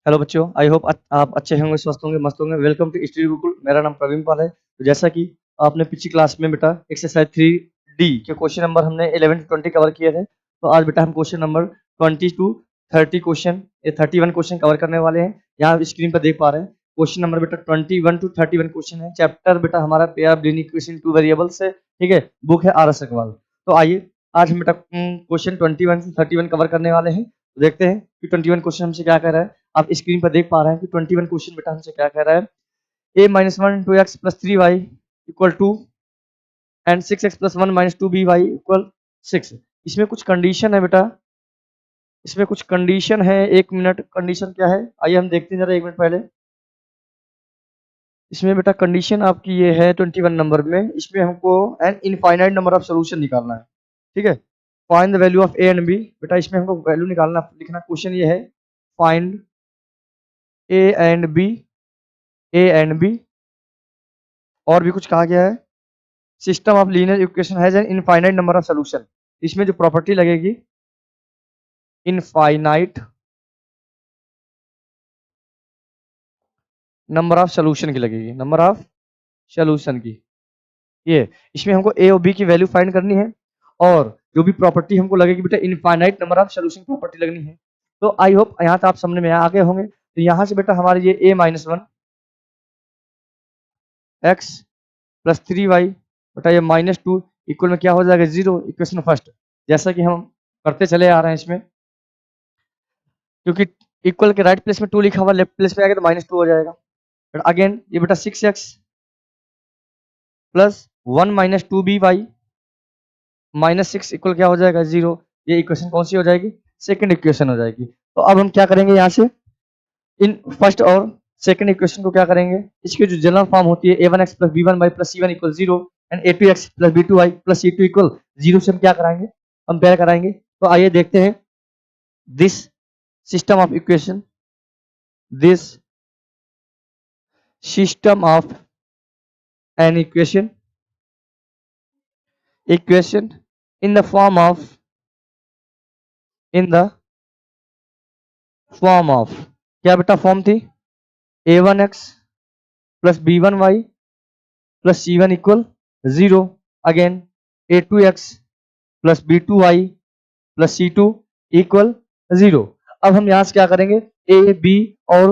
Hello बच्चों, I hope आप अच्छे होंगे, स्वस्थ होंगे, मस्त होंगे। Welcome to Study Gurukul. मेरा नाम प्रवीण पाल है। तो जैसा कि आपने पिछली क्लास में बेटा एक्सरसाइज 3D के क्वेश्चन नंबर हमने 11 to 20 कवर किए थे, तो आज बेटा हम क्वेश्चन नंबर 20 to 30 क्वेश्चन, ये 31 क्वेश्चन कवर करने वाले हैं। यहाँ आप स्क्रीन पर देख पा रहे हैं क्वेश्चन नंबर बेटा 21 to 31 क्वेश्चन है। चैप्टर बेटा हमारा pair of linear equation two variables है, ठीक है। बुक है आर एस अग्रवाल। तो आइए आज हम बेटा क्वेश्चन 21 से 31 कवर करने वाले हैं। तो देखते हैं कि 21 क्वेश्चन हमसे क्या कह रहा है। आप स्क्रीन पर देख पा रहे हैं कि 21 क्वेश्चन बेटा हमसे क्या कह रहा है। a minus one two X plus 3y equal to and 6x plus one minus two B Y equal 6। इसमें कुछ कंडीशन है बेटा, इसमें कुछ कंडीशन है। एक मिनट, कंडीशन क्या है आइए हम देखते हैं जरा, एक मिनट पहले। इसमें बेटा कंडीशन आपकी ये है 21 नंबर में, इसमें हमको an infinite number of solution निकालना है, ठीक है। Find the value of A and B, बेटा इसमें हमको वैल्यू निकालना, लिखना क्वेश्चन ये है find A and B, A and B. और भी कुछ कहा गया है, system of linear equation has an infinite number of solution. इसमें जो प्रॉपर्टी लगेगी इनफाइनाइट नंबर ऑफ सॉल्यूशन की लगेगी, नंबर ऑफ सॉल्यूशन की। ये इसमें हमको ए और बी की वैल्यू फाइंड करनी है, और जो भी प्रॉपर्टी हमको लगेगी बेटा infinite number of solution property लगनी है। तो आई होप यहाँ तक आप समझ में आ गए होंगे। तो यहाँ से बेटा हमारे ये a minus one x plus 3y बेटा ये माइनस टू इक्वल में क्या हो जाएगा, जीरो। इक्वेशन फर्स्ट जैसा कि हम करते चले आ रहे हैं इसमें, क्योंकि इक्वल के राइट प्लेस में टू लिखा हुआ, लेफ्ट प्लेस में आएगा तो माइनस टू हो जाएगा। फिर अगेन ये बेटा 6x plus one minus two B Y minus 6 equal क्या हो जाएगा, जीरो। ये इक्वेशन कौन सी हो जाएगी, सेकंड इक्वेशन हो जाएगी। तो अब हम क्या करेंगे, यहाँ से इन फर्स्ट और सेकंड इक्वेशन को क्या करेंगे, इसकी जो जनरल फॉर्म होती है a1x plus b1 y plus c1 equal zero and a2x plus b2y plus c2 equal zero से हम क्या कराएंगे, कंपेयर कराएंगे। तो आइए देखते हैं this system of equation, this system of an equation, equation in the form of, in the form of, क्या बेटा फॉर्म थी a1x plus b1y plus c1 equal zero. Again a2x plus b2y plus c2 equal zero. अब हम यहाँ से क्या करेंगे, a b और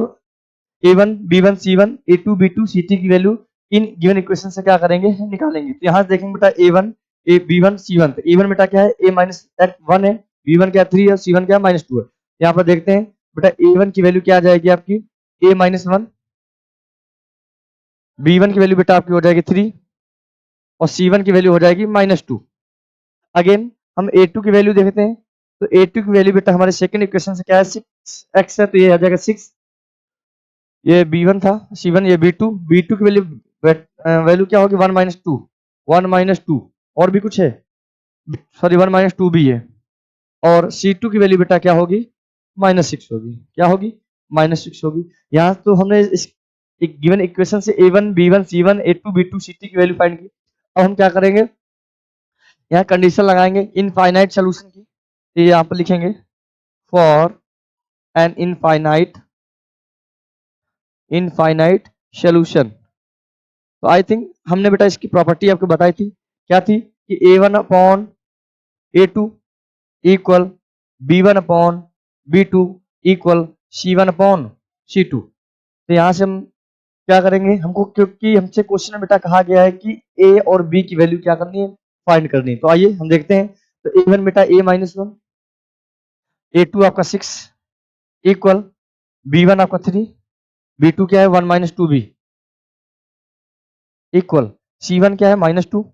a1 b1 c1 a2 b2 c2 की वैल्यू इन गिवन इक्वेशन से क्या करेंगे, निकालेंगे। तो यहाँ से देखेंगे बेटा a1 a b1 c1, तो a1 बेटा क्या है a माइनस वन है, b1 क्या 3 है, c1 क्या माइनस टू है। यहाँ पर देखते हैं बेटा a1 की वैल्यू क्या आ जाएगी आपकी a माइनस वन, b1 की वैल्यू बेटा आपकी हो जाएगी 3 और c1 की वैल्यू हो जाएगी माइनस टू। अगेन हम a2 की वैल्यू देखते हैं, तो a2 की वैल्यू बेटा हमारे सेकंड इक्वेशन से क्या है 6x है, तो ये आ जाएगा 6। ये b1 था, c1 ये b2, b2 की वैल्यू वैल्यू क्या होगी 1 माइनस टू, 1 माइनस टू। और भी कुछ है, सॉरी 1 माइनस टू भी है। और c2 की वैल्यू बेटा क्या होगी माइनस 6 होगी, क्या होगी माइनस 6 होगी। यहाँ तो हमने इस एक गिवन इक्वेशन से a1 b1 c1 a2 b2 c2 की वैल्यू फाइंड की। अब हम क्या करेंगे, यहाँ कंडीशन लगाएंगे इनफाइनाइट सोल्यूशन की। तो यहाँ पर लिखेंगे फॉर एन इनफाइनाइट सोल्यूशन। तो आई थिंक हमने बेटा इसकी प्रॉपर्टी आपको बताई थी, क्या थी कि a1 upon a2 equal b1 upon b2 equal c1 upon c2। तो यहाँ से हम क्या करेंगे, हमको क्योंकि हमसे क्वेश्चन में बेटा कहा गया है कि a और b की वैल्यू क्या करनी है, फाइंड करनी है। तो आइए हम देखते हैं। तो a1 बेटा a माइनस वन, a2 आपका 6 इक्वल b1 आपका 3, b2 क्या है 1 minus two B equal c1 क्या है माइनस टू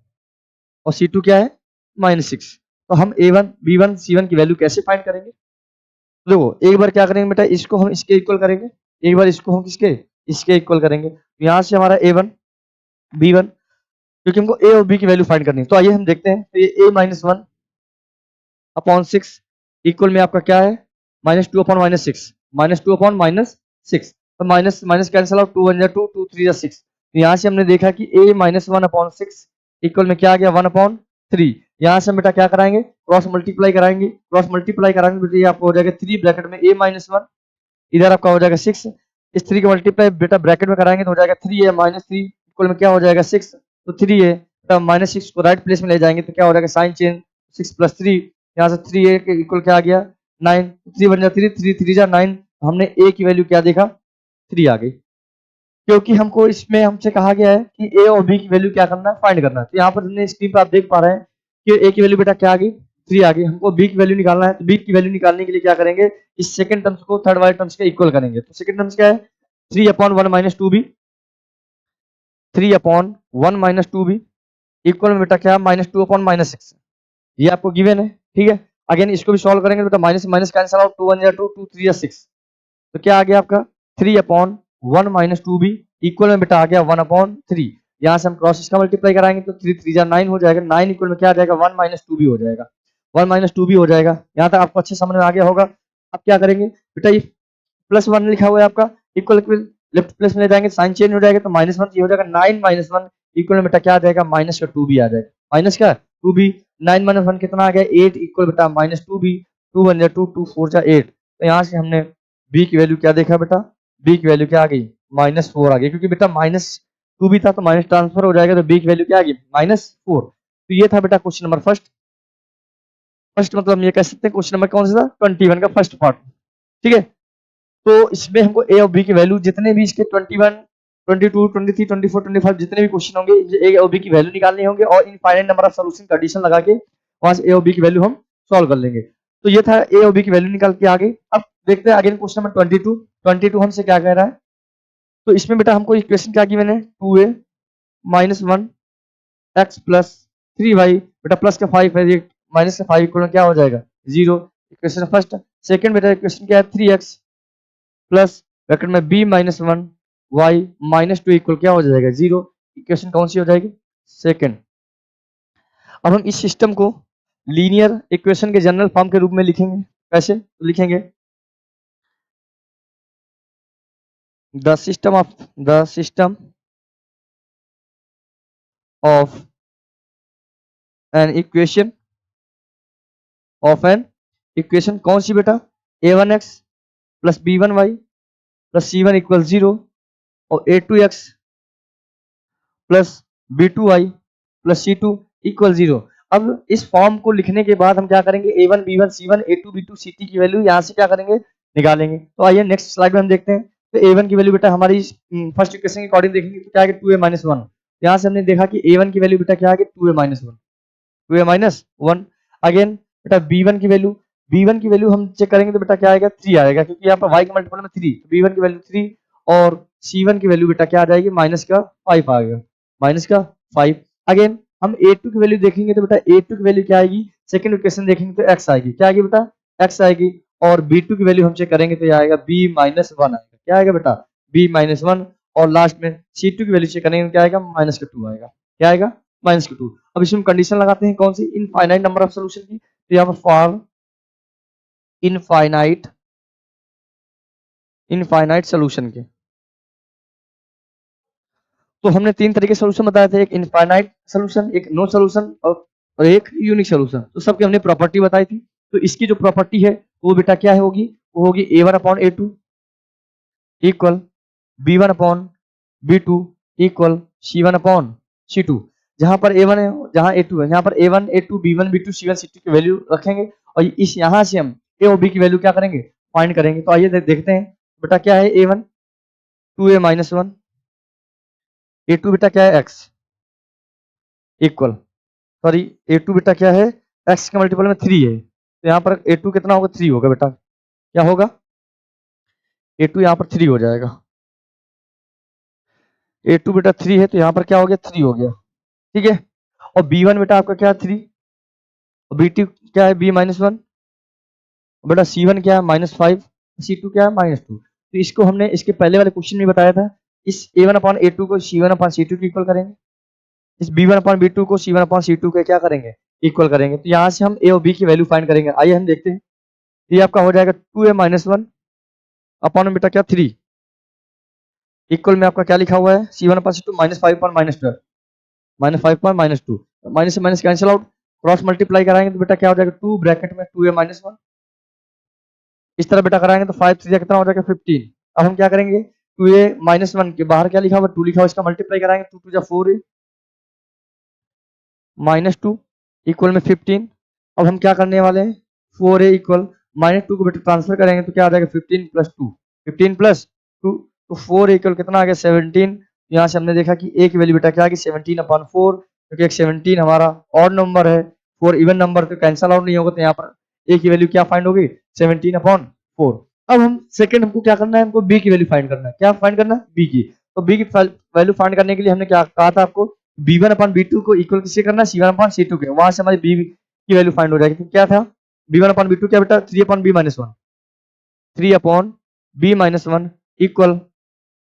और c2 क्या है माइनस 6। तो हम a1 b1 c1 की वैल्यू कैसे फाइंड करेंगे, देखो एक बार क्या करेंगे बेटा, इसको हम इसके इक्वल करेंगे, एक बार इसको हम किसके, इसके इक्वल करेंगे। तो यहाँ से हमारा a1 b1, क्योंकि हमको a और b की वैल्यू फाइंड करनी है। तो आइए हम देखते हैं। तो ये a minus one upon 6 equal में आपका क्या है minus two upon minus 6, minus two upon minus 6। तो माइनस माइनस कैंसिल आउट, 2 1 जा 2, 2 3 जा 6। तो यहाँ से हमने देखा कि a minus one upon 6 equal में क्या आ गया 1 अपॉन 3। यहाँ से हम बेटा क्या कराएंगे, क्रॉस मल्टीप्लाई कराएंगे, क्रॉस मल्टीप्लाई कराएंगे बेटा ये आपको हो जाएगा 3 ब्रैकेट में a माइनस वन इधर आपका हो जाएगा 6, इस 3 का मल्टीप्लाई बेटा ब्रैकेट में कराएंगे तो हो जाएगा 3a माइनस 3 इक्वल में क्या हो जाएगा 6, तो 3a तब माइनस 6 को राइट प्लेस में ले जाएंगे तो क्या हो जाएगा साइन चेंज 6 प्लस 3, यहाँ से 3a के इक्वल क्या आ गया 9, 3 बन जाए 3, 3 3 जा 9, हमने a की वैल्यू क्या देखा 3 आ गई, क्योंकि हमको इसमें हमसे कहा गया है कि a और b की वैल्यू क्या करना है फाइंड करना है। तो यहाँ पर हमने स्क्रीन पर आप देख पा रहे हैं कि a की वैल्यू बेटा क्या आ गई 3 आ गई, हमको b की वैल्यू निकालना है। तो b की वैल्यू निकालने के लिए क्या करेंगे, इस सेकंड टर्म्स को थर्ड वाले टर्म्स के इक्वल करेंगे। तो सेकंड टर्म्स क्या है 3/1 minus 2b, 3/1 minus 2b equal में बेटा क्या -2 माइनस 6, ये आपको गिवन है, ठीक है। अगेन इसको भी सॉल्व करेंगे तो बेटा माइनस माइनस कैंसिल आउट, 2 1 2, 2 3 6, तो क्या आ गया आपका 3/1 माइनस 2b इक्वल में बेटा आ गया 1/3। यहाँ से हम क्रॉस इसका मल्टीप्लाई कराएंगे तो 3 3 जा 9 हो जाएगा, 9 इक्वल में क्या आ जाएगा 1 माइनस 2b हो जाएगा, 1 माइनस 2b हो जाएगा। यहाँ तक आपको अच्छे समझ में आ गया होगा। अब क्या करेंगे बेटा, ये +1 लिखा हुआ है आपका, इक्वल लेफ्ट प्लेस में ले जाएंगे साइन चेंज हो जाएगा तो -1 ये हो जाएगा 9 -1 इक्वल में बेटा क्या आ जाएगा माइनस का 2b आ जाएगा, माइनस का 2b, 9 - 1 कितना आ गया 8 इक्वल बेटा -2b, 2 1 2, 2 4 जा 8। तो यहाँ से हमने b की वैल्यू क्या देखा बेटा, b की वैल्यू क्या आ गई -4 आ गई, क्योंकि बेटा -2b था तो माइनस ट्रांसफर हो जाएगा तो b की वैल्यू क्या आ गई -4। तो ये था बेटा क्वेश्चन नंबर फर्स्ट। फर्स्ट मतलब हम ये कह सकते हैं क्वेश्चन नंबर कौन सा था 21 का फर्स्ट पार्ट, ठीक है। तो इसमें हमको ए और बी की वैल्यू जितने भी इसके 21, 22, 23, 24, 25 जितने भी क्वेश्चन होंगे ए और बी की वैल्यू निकालनी होंगे और इनफाइनाइट नंबर ऑफ सॉल्यूशन का एडिशन लगा के वहां से ए और बी की वैल्यू हम सॉल्व कर लेंगे। तो ये था ए और बी की वैल्यू निकाल के आगे। अब देखते हैं अगेन क्वेश्चन नंबर 22। 22 हमसे क्या कह रहा है, तो इसमें बेटा हमको इक्वेशन क्या गिवन है 2a minus 1 x plus 3y, बेटा प्लस का 5 है, ये माइनस का 5 इक्वल क्या हो जाएगा 0, इक्वेशन फर्स्ट। सेकंड बेटा इक्वेशन क्या है 3x प्लस ब्रैकेट में b minus 1 y minus 2 equal क्या हो जाएगा 0, इक्वेशन कौन सी हो जाएगी सेकंड। अब हम इस सिस्टम को लीनियर इक्वेशन के जनरल फॉर्म के रूप में लिखेंगे, कैसे तो लिखेंगे the system of an equation कौन सी बेटा a1x plus b1y plus c1 equal 0 और a2x plus b2y plus c2 equal 0। अब इस फॉर्म को लिखने के बाद हम क्या करेंगे a1 b1 c1 a2 b2 c2 की वैल्यू यहाँ से क्या करेंगे निकालेंगे। तो आइए नेक्स्ट स्लाइड में हम देखते हैं। तो a1 की वैल्यू बेटा हमारी फर्स्ट इक्वेशन के अकॉर्डिंग देखेंगे तो क्या आ गया 2a माइनस 1। यहाँ से हमने देखा कि a1 की वैल्यू बेटा क्या आ गया 2a minus 1, 2a minus 1। Again बेटा b1 की वैल्यू हम चेक करेंगे तो बेटा क्या आएगा 3 आएगा, क्योंकि यहाँ पर y के मल्टीपल में 3, तो b1 की वैल्यू 3 और c1 की वैल्यू बेटा क्या आ जाएगी माइनस का 5 आएगा, माइनस का 5। अगेन हम a2 की वैल्यू देखेंगे तो बेटा a2 की वैल्यू क्या आएगी, सेकंड इक्वेशन देखेंगे तो x आएगी, क्या आएगी बेटा x आएगी। और b2 की वैल्यू हम चेक करेंगे तो ये आएगा b माइनस 1 आएगा, क्या आएगा बेटा b माइनस 1। और लास्ट में c2 की वैल्यू चेक करेंगे तो क्या आएगा माइनस का 2 आएगा, क्या आएगा माइनस का 2। अब इसमें कंडीशन लगाते हैं कौन सी इनफाइनाइट नंबर ऑफ सॉल्यूशन की, तो यहाँ पर फॉर इनफाइनाइट सॉल्यूशन के तो हमने 3 तरीके सॉल्यूशन बताए थे, एक इनफाइनाइट सॉल्यूशन, एक नो सॉल्यूशन और एक यूनिक सॉल्यूशन। तो सबकी हमने प्रॉपर्टी बताई थी। तो इसकी जो प्रॉपर्टी है वो बेटा क्या होगी, वो होगी a1/a2 equal b1/b2 equal c1/c2। जहां पर a1 है जहां a2 है, यहाँ पर a1 a2 b1 b2 c1 c2 की वैल्यू रखेंगे और इस यहाँ से हम a और b की वैल्यू क्या करेंगे फाइंड करेंगे। तो आइए देखते हैं बेटा क्या है a1 2a माइनस 1, a2 बेटा क्या है x इक्वल सॉरी a2 बेटा क्या है x के मल्टीपल में 3 है, तो यहाँ पर a2 कितना होगा 3 होगा बेटा, क्या होगा a2 यहाँ पर 3 हो जाएगा, a2 बेटा 3 है तो यहाँ पर क्या हो गया 3 हो गया, ठीक है। और b1 बेटा आपका क्या है 3 और b2 क्या है b माइनस 1, बेटा c1 क्या है -5, c2 क्या है -2। तो इसको हमने इसके पहले वाले क्वेश्चन में बताया था, इस a1/a2 को c1/c2 के इक्वल करेंगे, इस b1/b2 को c1/c2 के क्या करेंगे इक्वल करेंगे। तो यहाँ से हम a और b की वैल्यू फाइंड करेंगे। आइए हम देखते हैं, ये आपका हो जाएगा 2a माइनस 1 अपॉन बेटा क्या 3 इक्वल में आपका क्या लिखा हुआ है c1/c2 -5 -12 -5 -2, माइनस से minus cancel out, cross multiply कराएंगे तो बेटा क्या हो जाएगा 2 ब्रैकेट में 2a माइनस 1 इस तरह बेटा कराएंगे तो 5 3 कितना हो जाएगा 15। अब हम क्या करेंगे, 2a -1 के बाहर क्या लिखा हुआ 2 लिखा हुआ, इसका मल्टीप्लाई कराएंगे, 2 2 जा 4 -2 इक्वल में 15। अब हम क्या करने वाले हैं, 4a इक्वल -2 को बेटा ट्रांसफर करेंगे तो क्या आ जाएगा 15 + 2, 15 + 2 तो 4 इक्वल कितना आ गया 17। यहाँ से हमने देखा कि a की वैल्यू बेटा क्या आ गई 17/4, क्योंकि एक 17 हमारा ऑड नंबर है, 4 इवन नंबर तो कैंसल आउट नहीं होगा, तो यहाँ पर a की वैल्यू क्या फाइंड होगी 17/4। अब हम सेकंड हमको क्या करना है, हमको b की वैल्यू फाइंड करना है। क्या फाइंड करना है, b की। तो b की वैल्यू फाइंड करने के लिए हमने क्या कहा था आपको, b1/b2 को इक्वल किससे करना है, c1/c2 के। वहां से हमारी b की वैल्यू फाइंड हो जाएगी। तो क्या था b1/b2 क्या बेटा 3/b-1, 3/b-1 इक्वल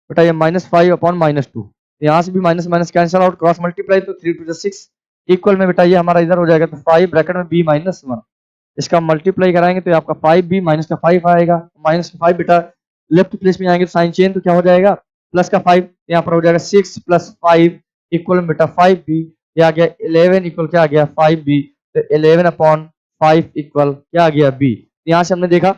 बेटा ये -5/-2। यहाँ से भी minus minus cancel out, cross multiply तो 3 2 6 इक्वल में बेटा ये हमारा इधर हो जाएगा तो 5 ब्रैकेट में b-1, इसका मल्टीप्लाई कराएंगे तो आपका 5b माइनस का 5 आएगा, माइनस का 5 बेटा लेफ्ट प्लेस में आएंगे तो साइन चेंज तो क्या हो जाएगा प्लस का 5, यहाँ पर हो जाएगा 6 + 5 इक्वल में बेटा 5b, ये आ गया 11 इक्वल क्या आ गया 5b, तो 11/5 इक्वल क्या आ गया b। यहाँ से हमने देखा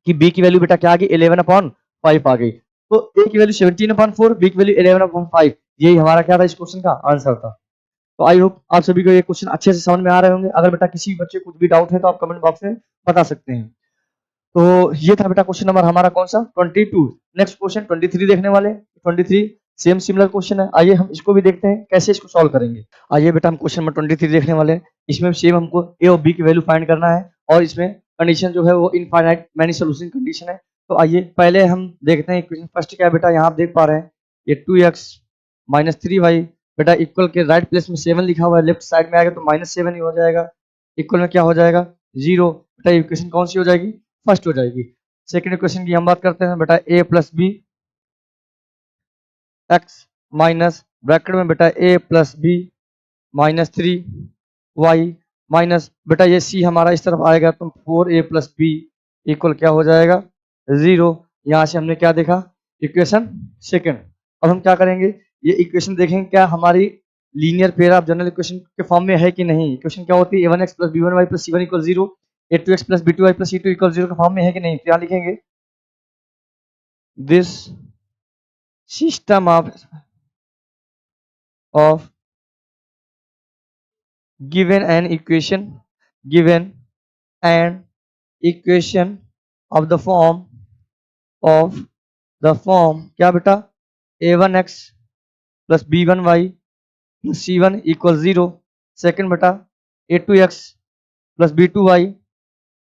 कि b की वैल्यू बेटा क्या आ गई 11/5 आ गई, तो a की वैल्यू 17/4, b की वैल्यू 11/5, यही हमारा क्या था इस क्वेश्चन का आंसर था। तो आई होप आप सभी को ये क्वेश्चन अच्छे से समझ में आ रहे होंगे। अगर बेटा किसी बच्चे को कुछ भी डाउट है तो आप कमेंट बॉक्स में बता सकते हैं। तो ये था बेटा क्वेश्चन नंबर हमारा कौन सा 22। नेक्स्ट क्वेश्चन 23 देखने वाले। 23 सेम सिमिलर क्वेश्चन है, आइए हम इसको भी देखते हैं कैसे इसको सॉल्व करेंगे। आइए बेटा हम क्वेश्चन नंबर 23 देखने वाले हैं। इसमें सेम हमको ए और बी की वैल्यू फाइंड करना है और इसमें कंडीशन जो है वो इनफाइनाइट मैनी सॉल्यूशन कंडीशन है। तो आइए पहले हम देखते हैं क्वेश्चन फर्स्ट क्या है बेटा, यहाँ आप देख पा रहे हैं ये 2x - 3y बेटा इक्वल के राइट प्लेस में 7 लिखा हुआ है, लेफ्ट साइड में आएगा तो -7 ही हो जाएगा, इक्वल में क्या हो जाएगा 0। बेटा इक्वेशन कौन सी हो जाएगी, फर्स्ट हो जाएगी। सेकंड इक्वेशन की हम बात करते हैं बेटा a + b x minus bracket में बेटा a + b -3y माइनस बेटा ये c हमारा इस तरफ आएगा तो 4a + b इक्वल क्या हो जाएगा 0। यहाँ से हमने क्या देखा इक्वेशन सेकंड। अब हम क्या करेंगे, ये इक्वेशन देखेंगे क्या हमारी linear pair of general equation के फॉर्म में है कि नहीं। इक्वेशन क्या होती है a1x + b1y + c1 = 0, a2x + b2y + c2 = 0 के फॉर्म में है कि नहीं। क्या लिखेंगे, this system of given an equation of the form क्या बेटा a1x + b1y + c1 = 0। सेकंड बेटा a2x + b2y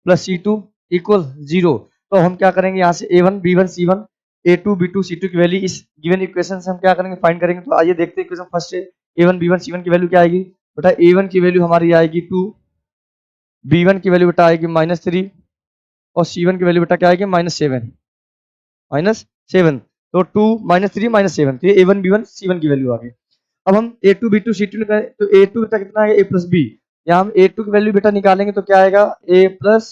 + c2 = 0। तो हम क्या करेंगे, यहाँ से a1 b1 c1 a2 b2 c2 की वैल्यू इस गिवन इक्वेशन से हम क्या करेंगे फाइंड करेंगे। तो आइए देखते हैं इक्वेशन फर्स्ट से a1 b1 c1 की वैल्यू क्या आएगी। बेटा a1 की वैल्यू हमारी आएगी 2, b1 की वैल्यू बेटा आएगी -3 और c1 की वैल्यू बेटा क्या आएगी -7। तो 2 -3 -7, तो ये a1 b1 c1 की वैल्यू आ गई। अब हम a2 b2 c2 निकालें तो a2 बेटा कितना आएगा a + b, यहाँ हम a2 की वैल्यू बेटा निकालेंगे तो क्या आएगा a +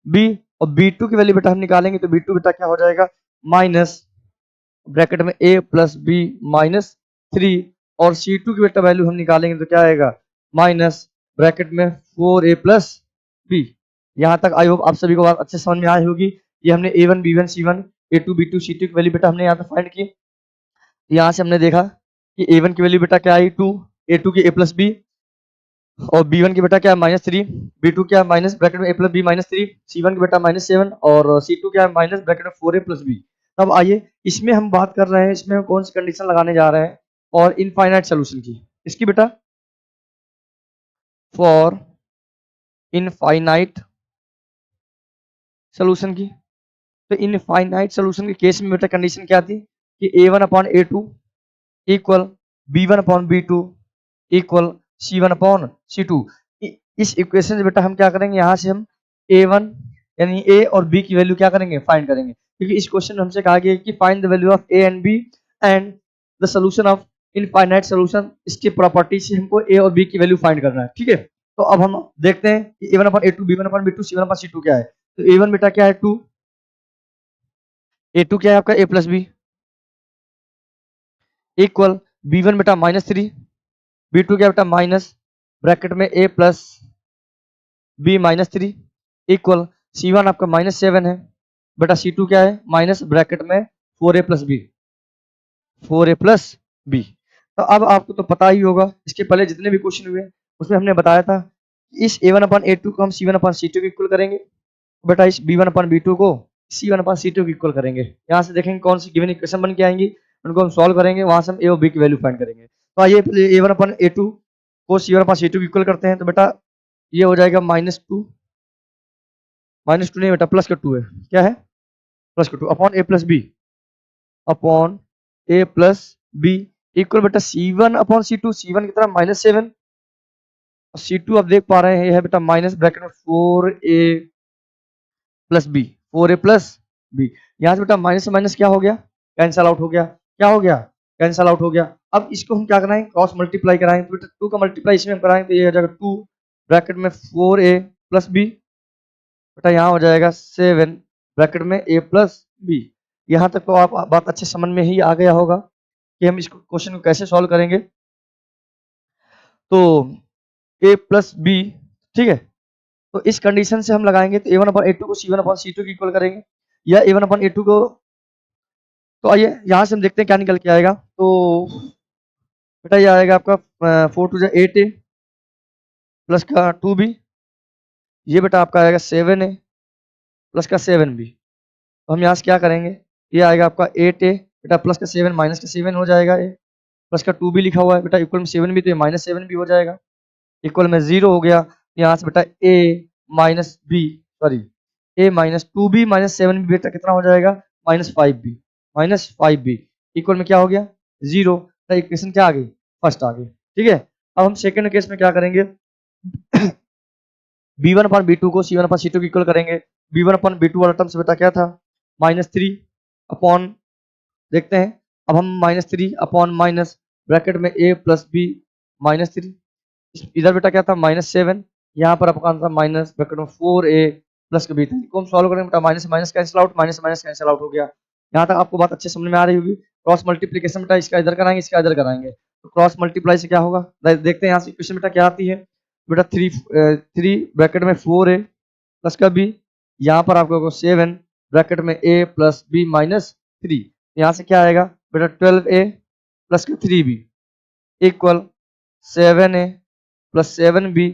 b और b2 की वैल्यू बेटा हम निकालेंगे तो b2 बेटा क्या हो जाएगा माइनस ब्रैकेट में a + b -3 और c2 की बेटा वैल्यू हम निकालेंगे तो क्या आएगा माइनस ब्रैकेट में 4a + b। यहाँ तक आई होप आप सभी को बात अच्छे समझ में आई होगी। ये हमने a1 b1 c1 a2 b2 c2 की वैल्यू बेटा हमने यहाँ पे फाइंड की। यहाँ से हमने देखा कि a1 की वैल्यू बेटा क्या आई 2, a2 की a + b और b1 की बेटा क्या है -3, b2 क्या है माइनस ब्रैकेट में a + b -3, c1 की बेटा -7 और c2 क्या है माइनस ब्रैकेट में 4a + b। अब आइए इसमें हम बात कर रहे हैं, इसमें हम कौन सी कंडीशन लगाने जा रहे हैं और इनफाइनाइट सोल्यूशन की। इसकी बेटा फॉर इनफाइनाइट सोल्यूशन की। तो इनफाइनाइट सोल्यूशन के केस में बेटा कंडीशन क्या थी कि a1/a2 equal b1/b2 equal c1/c2। इस इक्वेशन से बेटा हम क्या करेंगे, यहाँ से हम a1 यानी a और b की वैल्यू क्या करेंगे फाइंड करेंगे, क्योंकि इस क्वेश्चन में हमसे कहा गया है कि find the value of a and b and the solution of infinite solution. इसके प्रॉपर्टी से हमको a और b की वैल्यू फाइंड करना है, ठीक है। तो अब हम देखते हैं कि a1/a2 b1/b2 c1/c2 क्या है। तो a1 बेटा क्या है 2, a2 क्या है आपका a + b इक्वल b1 बेटा -3, b2 क्या बेटा माइनस ब्रैकेट में a + b -3 इक्वल C1 आपका -7 है बेटा, C2 क्या है माइनस ब्रैकेट में 4a plus B, 4a plus B. तो अब आपको तो पता ही होगा, इसके पहले जितने भी क्वेश्चन हुए उसमें हमने बताया था इस A1/A2 को हम C1/C2 के इक्वल करेंगे, बेटा इस B1/B2 को C1/C2 के इक्वल करेंगे। यहाँ से देखेंगे कौन सी गिवन इक्वेशन बन के आएंगी, उनको हम सॉल्व करेंगे, वहां से हम A और B की वैल्यू फाइंड करेंगे। तो आइए पहले A1/A2 को C1/C2 के इक्वल करते हैं। तो बेटा ये हो जाएगा -2, -2 नहीं बेटा प्लस का 2 है, क्या है प्लस का 2 upon A plus B, upon A plus B equal बेटा C1/C2, C1 की तरह -7 और C2 आप देख पा रहे हैं ये है बेटा माइनस ब्रैकेट में 4a plus B, 4a plus B. यहाँ से बेटा माइनस से माइनस क्या हो गया, कैंसल आउट हो गया, क्या हो गया कैंसल आउट हो गया। अब इसको हम क्या कराएंगे क्रॉस मल्टीप्लाई कराएंगे, तो बेटा 2 का मल्टीप्लाई इसमें हम कराएंगे तो ये हो जाएगा 2 ब्रैकेट में 4a प्लस बी, बेटा यहाँ हो जाएगा 7 ब्रैकेट में a प्लस बी। यहाँ तक तो आप बात अच्छे समझ में ही आ गया होगा कि हम इस क्वेश्चन को कैसे सॉल्व करेंगे। तो a प्लस बी, ठीक है, तो इस कंडीशन से हम लगाएंगे तो A1/A2 को C1/C2 की इक्वल करेंगे, या A1/A2 को, तो आइए यहाँ से हम देखते हैं क्या निकल के आएगा। तो बेटा ये आएगा आपका 4 2 8a प्लस का 2b, ये बेटा आपका आएगा 7a प्लस का 7b। तो हम यहाँ से क्या करेंगे, ये आएगा आपका 8a बेटा प्लस का 7 माइनस का 7 हो जाएगा, a प्लस का 2b लिखा हुआ है बेटा इक्वल में 7 भी, तो ये -7 भी हो जाएगा, इक्वल में 0 हो गया। यहाँ से बेटा a minus B, sorry a minus 2b minus 7b बेटा कितना हो जाएगा -5b, -5b इक्वल में क्या हो गया 0। तो इक्वेशन क्या आ गई फर्स्ट आ गई, ठीक है। अब हम सेकंड केस में क्या करेंगे B1/B2 को C1/C2 की इक्वल करेंगे। B1/B2 वाला टर्म्स बेटा क्या था -3 अपॉन, देखते हैं अब हम -3 अपॉन माइनस ब्रैकेट में a प्लस बी -3, इधर बेटा क्या था -7, यहाँ पर आपका आंसर माइनस ब्रैकेट में 4a प्लस का बी था। इसको हम सॉल्व करेंगे बेटा minus minus cancel out, minus minus cancel out हो गया। यहाँ तक आपको बात अच्छे समझ में आ रही होगी। क्रॉस मल्टीप्लीकेशन बेटा इसका इधर कराएंगे, इसका इधर कराएंगे, तो क्रॉस मल्टीप्लाई से क्या होगा देखते हैं। यहाँ से इक्वेशन बेटा क्या आती है बेटा 3 ब्रैकेट में 4a प्लस का बी, यहाँ पर आपको 7 ब्रैकेट में a प्लस बी -3, यहाँ से क्या आएगा बेटा 12a प्लस का 3b equal 7a plus 7b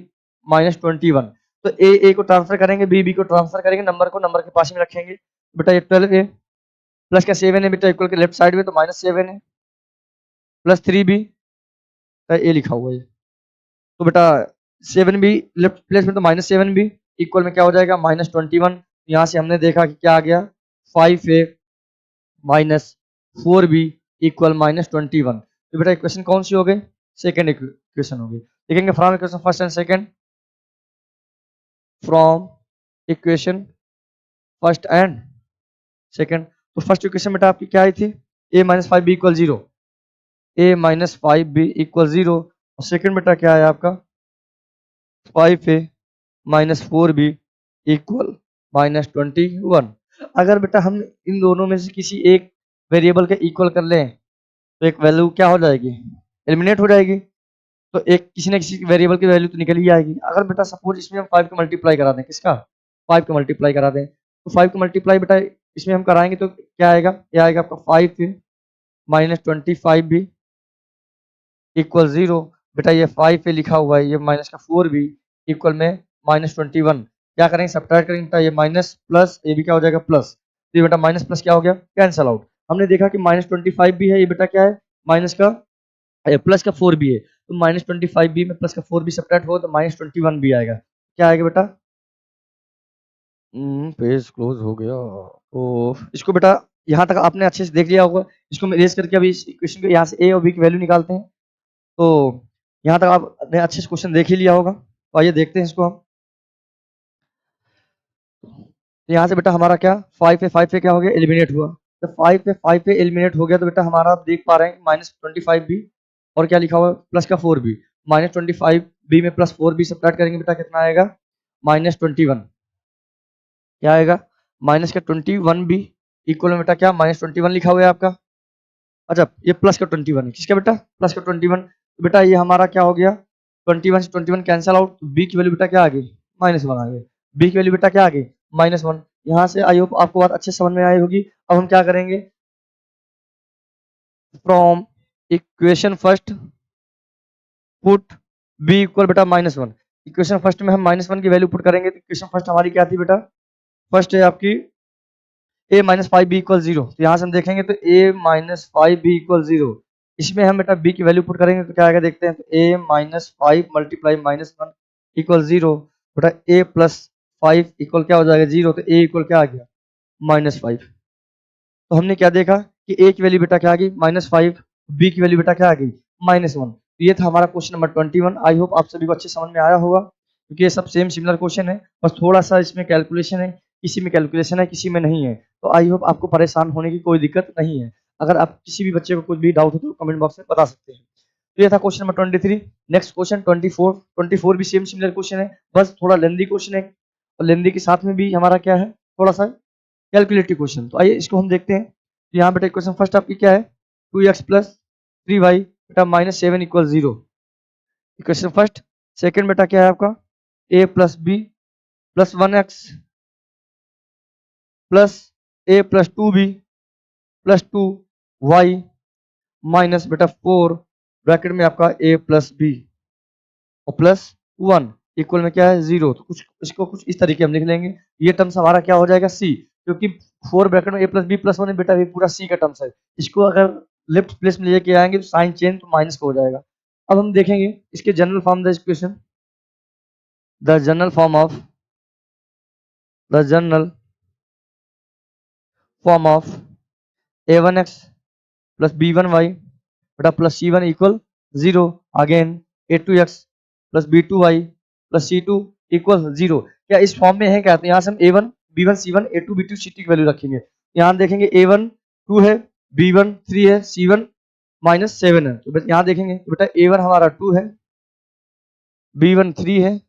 -21। तो ए को ट्रांसफर करेंगे, बी को ट्रांसफर करेंगे, नंबर को नंबर के पास में रखेंगे, बेटा ये 12a प्लस का 7 है बेटा इक्वल के लेफ्ट साइड में तो -7 है प्लस 3b का ए लिखा हुआ है, तो बेटा 7b लेफ्ट प्लेस में तो -7b इक्वल में क्या हो जाएगा -21। यहाँ से हमने देखा कि क्या आ गया 5a माइनस 4b इक्वल -21। तो बेटा इक्वेशन कौन सी हो गई सेकेंड इक्वेशन हो गई। देखेंगे from equation first and second, from equation first and second. तो फर्स्ट इक्वेशन बेटा आपकी क्या आई थी a minus 5b equal 0, a minus 5b equal 0, और सेकेंड बेटा क्या है आपका 5a माइनस 4b इक्वल -21। अगर बेटा हम इन दोनों में से किसी एक वेरिएबल के इक्वल कर लें तो एक वैल्यू क्या हो जाएगी एलिमिनेट हो जाएगी, तो एक किसी न किसी वेरिएबल की वैल्यू तो निकल ही आएगी। अगर बेटा सपोज इसमें हम 5 का मल्टीप्लाई करा दें, किसका 5 का मल्टीप्लाई करा दें, तो 5 का मल्टीप्लाई बेटा इसमें हम कराएंगे तो क्या आएगा, ये आएगा आपका 5 -25 भी इक्वल 0, बेटा ये 5 पे लिखा हुआ है, ये माइनस का 4b इक्वल में -21। क्या करेंगे सब्ट्रैक्ट करेंगे बेटा, ये माइनस प्लस ये भी क्या हो जाएगा प्लस, तो ये बेटा माइनस प्लस क्या हो गया कैंसल आउट। हमने देखा कि -25 भी है, ये बेटा क्या है माइनस का प्लस का 4b है, तो -25b में प्लस का 4b सब्ट्रैक्ट हो तो -21 भी आएगा, क्या आएगा बेटा पेज क्लोज हो गया। तो इसको बेटा यहाँ तक आपने अच्छे से देख लिया होगा, इसको मैं इरेज करके अभी इस इक्वेशन को यहाँ से a और b की वैल्यू निकालते हैं। तो यहाँ तक आपने अच्छे से क्वेश्चन देख ही लिया होगा, तो आइए देखते हैं इसको हम। तो यहाँ से बेटा हमारा क्या 5 पे क्या हो गया एलिमिनेट हुआ, तो 5 पे एलिमिनेट हो गया, तो बेटा हमारा आप देख पा रहे हैं -25b और क्या लिखा हुआ है प्लस का 4b, -25b में प्लस 4b सब्ट्रैक्ट करेंगे बेटा कितना आएगा -21, क्या आएगा माइनस का 21b इक्वल में बेटा क्या -21 लिखा हुआ है आपका। अच्छा ये प्लस का 21 है, किसका बेटा प्लस का 21, तो बेटा ये हमारा क्या हो गया 21 से 21 कैंसिल आउट, बी की वैल्यू बेटा क्या आ गई -1 आ गई, बी की वैल्यू बेटा क्या आ गई -1। यहाँ से आई होप आपको बात अच्छे समझ में आई होगी। अब हम क्या करेंगे, from equation first put b equal बेटा -1। इक्वेशन फर्स्ट में हम -1 की वैल्यू पुट करेंगे तो इक्वेशन फर्स्ट हमारी क्या थी बेटा, फर्स्ट है आपकी a minus five B equal 0। तो यहाँ से हम देखेंगे तो a minus five B equal 0, इसमें हम बेटा b की वैल्यू पुट करेंगे तो क्या आएगा देखते हैं। तो a minus five multiply -1 equal 0, बेटा a प्लस फाइव इक्वल क्या हो जाएगा 0, तो a इक्वल क्या आ गया -5। तो हमने क्या देखा कि a की वैल्यू बेटा क्या आ गई -5, b की वैल्यू बेटा क्या आ गई -1। तो ये था हमारा क्वेश्चन नंबर 21। आई होप आप सभी को अच्छे समझ में आया होगा, क्योंकि ये सब सेम सिमिलर क्वेश्चन है, बस थोड़ा सा इसमें कैलकुलेशन है, किसी में कैलकुलेशन है किसी में नहीं है। तो आई होप आपको परेशान होने की कोई दिक्कत नहीं है। अगर आप किसी भी बच्चे को कुछ भी डाउट हो तो कमेंट बॉक्स में बता सकते हैं। तो ये था क्वेश्चन नंबर 23। Next question 24। 24 भी सेम सिमिलर क्वेश्चन है, बस थोड़ा लेंदी क्वेश्चन है, और लेंदी के साथ में भी हमारा क्या है थोड़ा सा कैलकुलेटिव क्वेश्चन। तो आइए इसको हम देखते हैं। तो यहाँ बेटा इक्वेशन फर्स्ट आपकी क्या है, 2x प्लस 3y बेटा -7 इक्वल 0, इक्वेशन फर्स्ट। सेकंड बेटा क्या है आपका a plus B plus 1x plus a plus 2b plus 2y minus बेटा 4 ब्रैकेट में आपका a प्लस बी और प्लस 1 इक्वल में क्या है 0। तो कुछ इसको कुछ इस तरीके हम लिख लेंगे। ये टर्म्स हमारा क्या हो जाएगा c, क्योंकि 4 ब्रैकेट में a प्लस बी प्लस 1 है बेटा, ये पूरा c का टर्म्स है। इसको अगर लेफ्ट प्लेस में लेके आएंगे तो साइन चेंज तो माइनस का हो जाएगा। अब हम देखेंगे इसके general form the equation, the general form of the general form of a1x plus b1y बेटा plus c1 equal 0, again a2x plus b2y plus c2 equal 0। क्या इस फॉर्म में है क्या, तो यहाँ से हम a1 b1 c1 a2 b2 c2 की वैल्यू रखेंगे। यहाँ हम देखेंगे a1 2 है, b1 3 है, c1 -7 है। तो यहाँ देखेंगे तो बेटा a1 हमारा 2 है, b1 3 है,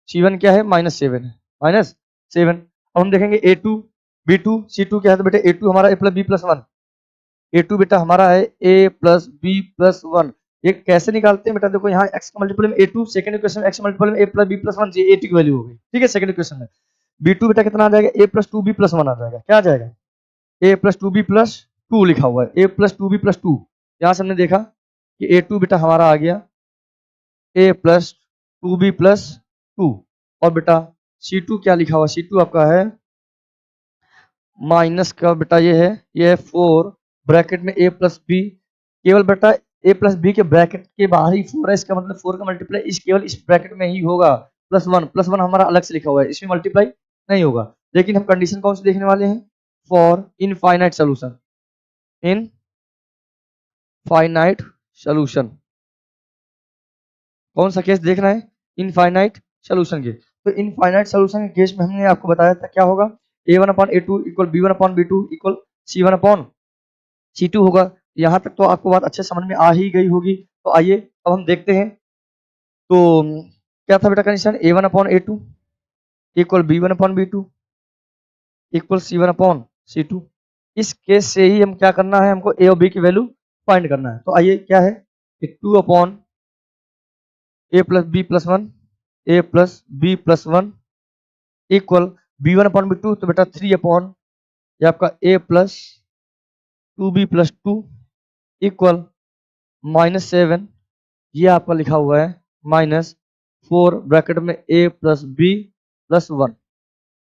c1 क्या है -7 है, -7। अब हम देखेंगे a2 b2 c2 क्या है, तो बेटा a2 हमारा a plus B plus 1, a2 बेटा हमारा है a प्लस बी प्लस 1। ये कैसे निकालते हैं बेटा, देखो यहाँ x का मल्टीपल में a2, सेकंड इक्वेशन में x मल्टीपल में a प्लस बी प्लस 1, ये a2 की वैल्यू हो गई, ठीक है। सेकंड इक्वेशन में b2 बेटा कितना आ जाएगा a प्लस 2b प्लस 1 आ जाएगा, क्या आ जाएगा a प्लस 2b प्लस 2 लिखा हुआ है, a प्लस 2b प्लस 2। यहाँ से हमने देखा कि a2 बेटा हमारा आ गया a प्लस 2b प्लस 2, और बेटा c2 क्या लिखा हुआ, c2 आपका है माइनस का बेटा ये है 4 ब्रैकेट में a प्लस बी, केवल बेटा a प्लस बी के ब्रैकेट के बाहर ही 4 है, इसका मतलब 4 का मल्टीप्लाई इस केवल इस ब्रैकेट में ही होगा। प्लस वन हमारा अलग से लिखा हुआ है, इसमें मल्टीप्लाई नहीं होगा। लेकिन हम कंडीशन कौन सी देखने वाले हैं, for infinite solution, in finite solution. कौन सा केस देखना है, इनफाइनाइट सोल्यूशन के। तो इनफाइनाइट सोल्यूशन के केस में हमने आपको बताया था क्या होगा, a1 upon a2 equal b1 upon b2 equal c1 upon c2 होगा। यहाँ तक तो आपको बात अच्छे समझ में आ ही गई होगी। तो आइए अब हम देखते हैं। तो क्या था बेटा condition, a1 upon a2 equal b1 upon b2 equal c1 upon c2। इस केस से ही हम क्या करना है, हमको a और b की वैल्यू फाइंड करना है। तो आइए क्या है कि 2 upon a plus B plus 1 a plus B plus 1 equal b1 upon b2, तो बेटा 3 अपॉन ये आपका a plus 2b plus 2 equal -7, ये आपका लिखा हुआ है -4 ब्रैकेट में a प्लस बी प्लस 1।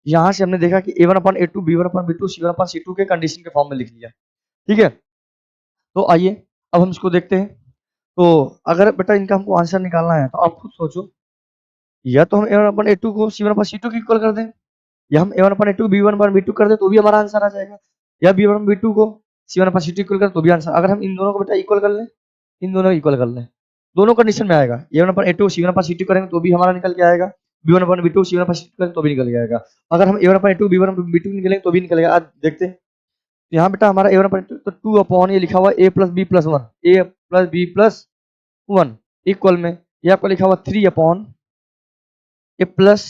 यहाँ से हमने देखा कि a1 upon a2 b1 upon b2 c1 upon c2 के कंडीशन के फॉर्म में लिख लिया, ठीक है। तो आइए अब हम इसको देखते हैं। तो अगर बेटा इनका हमको आंसर निकालना है तो आप खुद सोचो, या तो हम a1 अपॉन a2 को c1 अपॉन c2 की इक्वल कर दें, या हम a1 upon a2 b1 upon b2 कर दें तो भी हमारा आंसर आ जाएगा, या b1 अपॉन b2 को c1 अपॉन c2 इक्वल करें तो भी आंसर। अगर हम इन दोनों को बेटा इक्वल कर लें, इन दोनों को इक्वल कर लें, दोनों कंडीशन में आएगा, a1 upon a2 c1 upon c2 करेंगे तो भी हमारा निकल के आएगा, b1 upon b2 c1 upon c2 करेंगे तो भी निकल के आएगा। अगर हम a1 upon a2 b1 upon b2 निकलेंगे तो भी निकलेगा। आज देखते हैं यहाँ बेटा हमारा a1 अपॉन a2 तो 2 अपॉन ये लिखा हुआ a plus b plus 1, a plus b plus 1 equal में ये आपका लिखा हुआ 3 upon a plus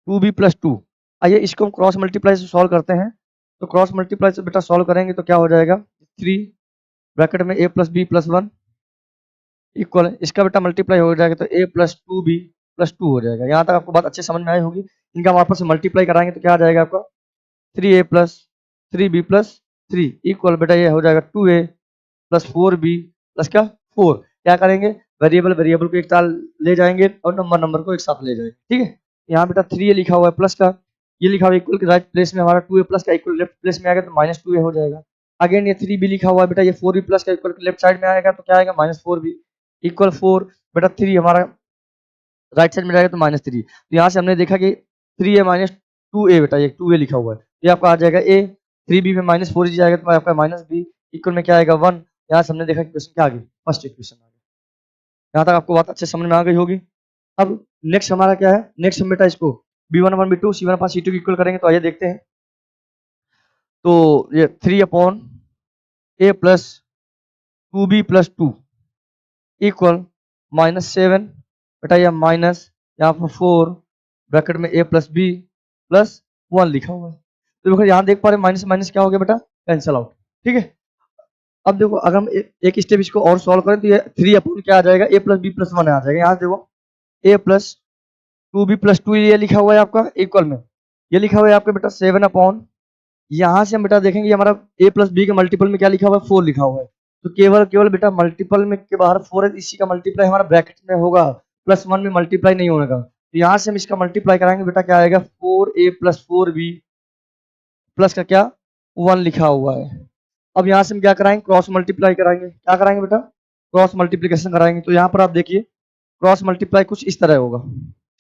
2b plus 2। आइए इसको हम क्रॉस मल्टीप्लाई से सॉल्व करते हैं। तो क्रॉस मल्टीप्लाई से बेटा सॉल्व करेंगे तो क्या हो जाएगा, 3 ब्रैकेट में a plus B plus 1 equal इसका बेटा मल्टीप्लाई हो जाएगा तो a प्लस 2b प्लस 2 हो जाएगा। यहाँ तक आपको बात अच्छे समझ में आई होगी। इनका हम आपस में मल्टीप्लाई कराएंगे तो क्या आ जाएगा आपका 3a plus 3b plus 3 equal बेटा ये हो जाएगा 2a प्लस 4b प्लस क्या 4। क्या करेंगे, वेरिएबल वेरिएबल को एक साथ ले जाएंगे और नंबर नंबर को एक साथ ले जाएंगे। ठीक है, यहाँ बेटा 3a लिखा हुआ है प्लस का, ये लिखा हुआ है इक्वल के राइट प्लेस में, हमारा 2a प्लस का इक्वल लेफ्ट प्लेस में आएगा तो माइनस 2a हो जाएगा। अगेन ये 3b लिखा हुआ है बेटा, ये 4b प्लस का इक्वल लेफ्ट साइड में आएगा तो क्या आएगा माइनस 4b इक्वल 4। बेटा 3 हमारा राइट साइड में जाएगा तो माइनस 3। तो यहाँ से हमने देखा कि 3a माइनस 2a बेटा, ये 2a लिखा हुआ है, ये आपका आ जाएगा a। 3b में माइनस 4 जाएगा तो आपका माइनस b इक्वल में क्या आएगा 1। यहाँ से हमने देखा कि क्वेश्चन क्या आ गई, फर्स्ट इक्वेशन आ गई। यहाँ तक आपको बात अच्छे समझ में आ गई होगी। अब नेक्स्ट हमारा क्या है, नेक्स्ट हम बेटा इसको b1 upon b2 c1 upon c2 की इक्वल करेंगे। तो आइए देखते हैं। तो ये 3 upon a plus 2b plus 2 equal minus 7 बेटा, यह माइनस यहाँ पर 4 ब्रैकेट में a प्लस b प्लस 1 लिखा हुआ है। तो देखो यहाँ देख पा रहे माइनस माइनस क्या हो गया बेटा, कैंसिल आउट। ठीक है, अब देखो अगर हम एक स्टेप इसको और सॉल्व करें तो ये 3 अपॉन क्या आ जाएगा a प्लस b प्लस 1 आ जाएगा। यहाँ देखो a प्लस 2b प्लस 2 ये लिखा हुआ है आपका इक्वल में, ये लिखा हुआ है आपका बेटा 7 अपॉन, यहाँ से हम बेटा देखेंगे हमारा a प्लस b के मल्टीपल में क्या लिखा हुआ है 4 लिखा हुआ है। तो केवल केवल बेटा मल्टीपल में के बाहर 4 है, इसी का मल्टीप्लाई हमारा ब्रैकेट में होगा, प्लस 1 में मल्टीप्लाई नहीं होगा। तो यहाँ से हम इसका मल्टीप्लाई कराएंगे बेटा, क्या आएगा 4a प्लस 4b प्लस का क्या 1 लिखा हुआ है। अब यहाँ से हम क्या कराएंगे, क्रॉस मल्टीप्लाई कराएंगे। क्या कराएंगे बेटा, क्रॉस मल्टीप्लिकेशन कराएंगे। तो यहाँ पर आप देखिए क्रॉस मल्टीप्लाई कुछ इस तरह होगा।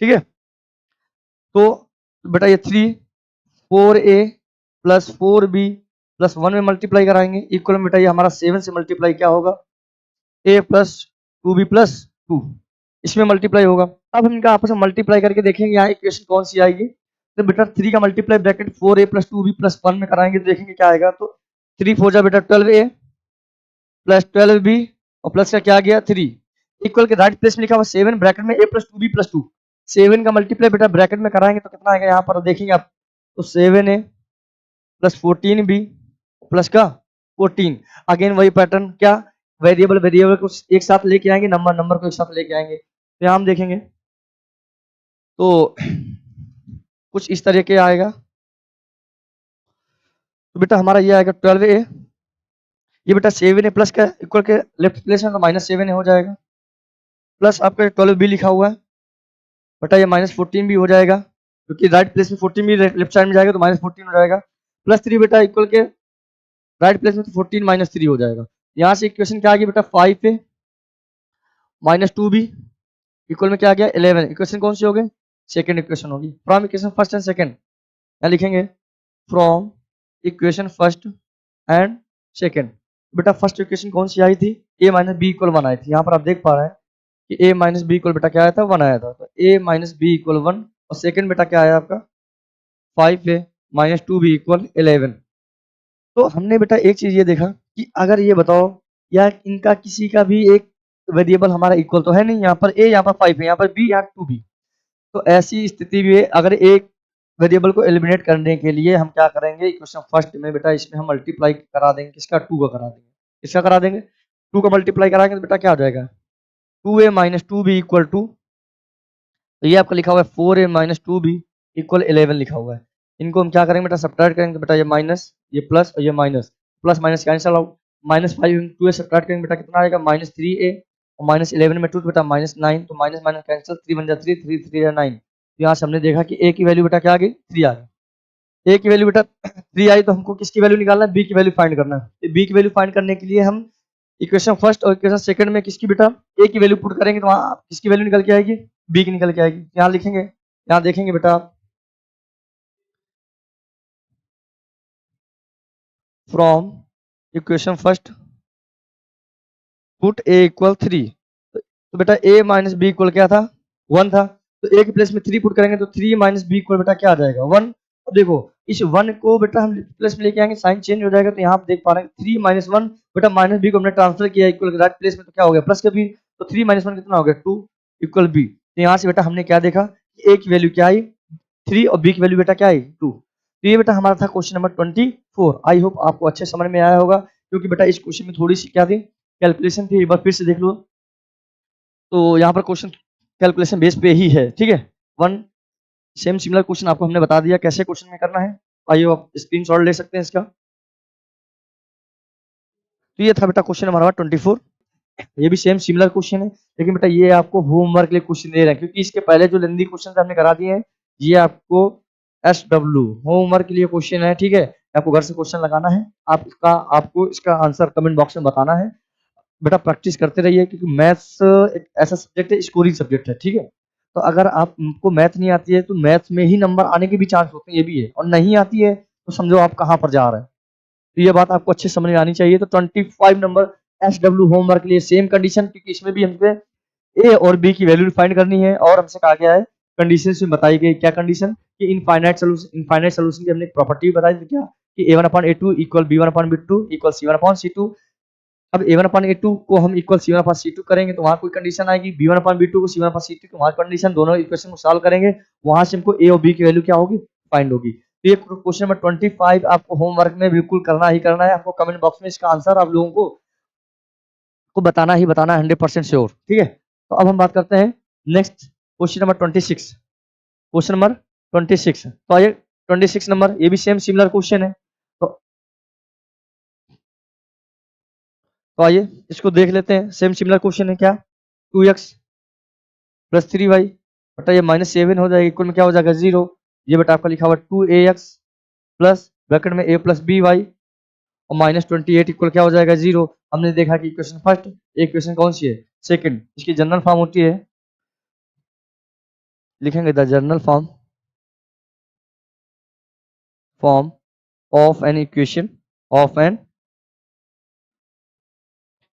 ठीक है, तो बेटा ये 4a प्लस 4b प्लस 1 में मल्टीप्लाई कराएंगे इक्वल में बेटा ये हमारा 7 से मल्टीप्लाई क्या होगा a प्लस 2b प्लस 2, इसमें मल्टीप्लाई होगा। अब हम इनका आपस में मल्टीप्लाई करके देखेंगे यहाँ इक्वेशन कौन सी आएगी। तो बेटा 3 का multiply bracket 4a plus 2b plus 1 में कराएंगे तो देखेंगे क्या आएगा। तो 3 4 जा बेटा 12a प्लस 12b और प्लस का क्या आ गया 3 इक्वल के राइट प्लेस में लिखा हुआ 7 ब्रैकेट में a प्लस 2b प्लस 2। 7 का मल्टीप्लाई बेटा ब्रैकेट में कराएंगे तो कितना आएगा यहाँ पर देखेंगे आप। तो 7a प्लस 14b प्लस का 14। अगेन वही पैटर्न, क्या वेरिएबल वेरिएबल को एक साथ लेके आएंगे, नंबर नंबर को एक साथ लेके आएंगे। तो यहाँ हम देखेंगे तो कुछ इस तरह के आएगा। तो बेटा हमारा ये आएगा 12a, ये बेटा 7a प्लस का इक्वल के लेफ्ट प्लेस में तो माइनस 7a हो जाएगा, प्लस आपका 12b लिखा हुआ है बेटा, ये माइनस 14b हो जाएगा क्योंकि राइट प्लेस में 14b लेफ्ट साइड में जाएगा तो माइनस 14 हो जाएगा, प्लस 3 बेटा इक्वल के राइट प्लेस में तो 14 माइनस 3 हो जाएगा। यहाँ से इक्वेशन क्या आ गई बेटा 5a माइनस 2b इक्वल में क्या आ गया 11। इक्वेशन कौन सी होगी, सेकंड इक्वेशन होगी। From equation first and second, यहाँ लिखेंगे from equation first and second. बेटा फर्स्ट इक्वेशन कौन सी आई थी, a माइनस बी इक्वल 1 आई थी। यहाँ पर आप देख पा रहे हैं कि a माइनस बी इक्वल बेटा क्या आया था 1 आया था, तो a माइनस बी इक्वल 1 और सेकंड बेटा क्या आया आपका 5a माइनस 2b इक्वल 11। तो हमने बेटा एक चीज ये देखा कि अगर ये बताओ यार इनका किसी का भी एक वेरिएबल हमारा इक्वल तो है नहीं, यहाँ पर a यहाँ पर 5 है, यहाँ पर b यहाँ 2b। तो ऐसी स्थिति में अगर एक वेरिएबल को एलिमिनेट करने के लिए हम क्या करेंगे, इक्वेशन फर्स्ट में बेटा इसमें हम मल्टीप्लाई करा देंगे, किसका 2 का करा देंगे। किसका करा देंगे 2 का मल्टीप्लाई कराएंगे तो बेटा क्या हो जाएगा 2a माइनस 2b इक्वल 2। तो ये आपका लिखा हुआ है 4a माइनस 2b इक्वल 11 लिखा हुआ है। इनको हम क्या करेंगे बेटा सब्ट्रैक्ट करेंगे तो बेटा ये माइनस ये प्लस और ये minus, plus minus cancel out, minus 5 2a subtract करेंगे बेटा कितना आएगा माइनस 3a और माइनस 11 में 2 बेटा माइनस 9, तो माइनस माइनस कैंसिल 3 बन जाए 3 3 3 9। तो यहाँ से हमने देखा कि a की वैल्यू बेटा क्या आ गई 3 आ गई। a की वैल्यू बेटा 3 आई तो हमको किसकी वैल्यू निकालना है, b की वैल्यू फाइंड करना है। b की वैल्यू फाइंड करने के लिए हम इक्वेशन फर्स्ट और इक्वेशन सेकंड में किसकी बेटा a की वैल्यू पुट करेंगे तो वहाँ किसकी वैल्यू निकल के आएगी b की निकल के आएगी। यहाँ लिखेंगे, यहाँ देखेंगे बेटा आप from equation first put a equal 3। तो बेटा a माइनस बी इक्वल क्या था 1 था, तो a के प्लेस में 3 पुट करेंगे तो 3 माइनस बी इक्वल बेटा क्या आ जाएगा 1। अब देखो इस 1 को बेटा हम प्लस में लेके आएंगे साइन चेंज हो जाएगा, तो यहाँ आप देख पा रहे हैं 3 माइनस 1 बेटा माइनस बी को हमने ट्रांसफर किया इक्वल राइट प्लेस में तो क्या हो गया प्लस का बी, तो 3 माइनस 1 कितना हो गया 2 इक्वल बी। तो यहाँ से बेटा हमने क्या देखा कि a की वैल्यू क्या आई 3 और b की वैल्यू बेटा क्या आई 2। तो ये बेटा हमारा था क्वेश्चन नंबर 24। आई होप आपको अच्छे समझ में आया होगा, क्योंकि बेटा इस क्वेश्चन में थोड़ी सी क्या थी कैलकुलेशन थी, एक बार फिर से देख लो। तो यहाँ पर क्वेश्चन कैलकुलेशन बेस पे ही है, ठीक है। वन सेम सिमिलर क्वेश्चन आपको हमने बता दिया कैसे क्वेश्चन में करना है। आइए आप स्क्रीनशॉट ले सकते हैं इसका। तो ये था बेटा क्वेश्चन हमारा 24। ये भी सेम सिमिलर क्वेश्चन है, लेकिन बेटा ये आपको होमवर्क के लिए क्वेश्चन दे रहे हैं, क्योंकि इसके पहले जो लेंदी क्वेश्चन हमने करा दिए हैं, ये आपको SW होमवर्क के लिए क्वेश्चन है, ठीक है। आपको घर से क्वेश्चन लगाना है, आपको इसका आंसर कमेंट बॉक्स में बताना है। बेटा प्रैक्टिस करते रहिए, क्योंकि मैथ्स एक ऐसा सब्जेक्ट है, स्कोरिंग सब्जेक्ट है, ठीक है। तो अगर आपको मैथ नहीं आती है, तो मैथ्स में ही नंबर आने के भी चांस होते हैं, ये भी है। और नहीं आती है तो समझो आप कहाँ पर जा रहे हैं। तो ये बात आपको अच्छे समझ में आनी चाहिए। तो 25 नंबर SW होमवर्क के लिए सेम कंडीशन, क्योंकि इसमें भी हमसे ए और बी की वैल्यू फाइंड करनी है। और हमसे कहा गया है कंडीशन में बताई गई, क्या कंडीशन कि इनफाइनाइट सोल्यूशन की हमने प्रॉपर्टी बताई थी, क्या कि a1/a2 equal b1/b2 equal c1/c2। अब a1/a2 को हम इक्वल c1/c2 करेंगे तो वहां कोई कंडीशन आएगी, b1/b2 को c1/c2 को वहां कंडीशन, दोनों इक्वेशन को सॉल्व करेंगे, वहां से हमको ए और बी की वैल्यू क्या होगी, फाइंड होगी। तो ये क्वेश्चन नंबर 25 आपको होमवर्क में बिल्कुल करना ही करना है। आपको कमेंट बॉक्स में इसका आंसर आप लोगों को बताना ही बताना है, 100% श्योर, ठीक है। तो अब हम बात करते हैं next question number 26। Question number 26, तो आइए 26 नंबर, ये भी सेम सिमिलर क्वेश्चन है। तो आइए इसको देख लेते हैं। सेम सिमिलर क्वेश्चन है, क्या 2x प्लस 3y बटा ये -7 हो जाएगा, इक्वल में क्या हो जाएगा 0। ये बेटा आपका लिखा हुआ 2ax प्लस ब्रैकेट में a प्लस बी वाई और -28 इक्वल क्या हो जाएगा 0। हमने देखा कि इक्वेशन फर्स्ट, इक्वेशन कौन सी है, सेकंड। इसकी जनरल फॉर्म होती है, लिखेंगे the general form of an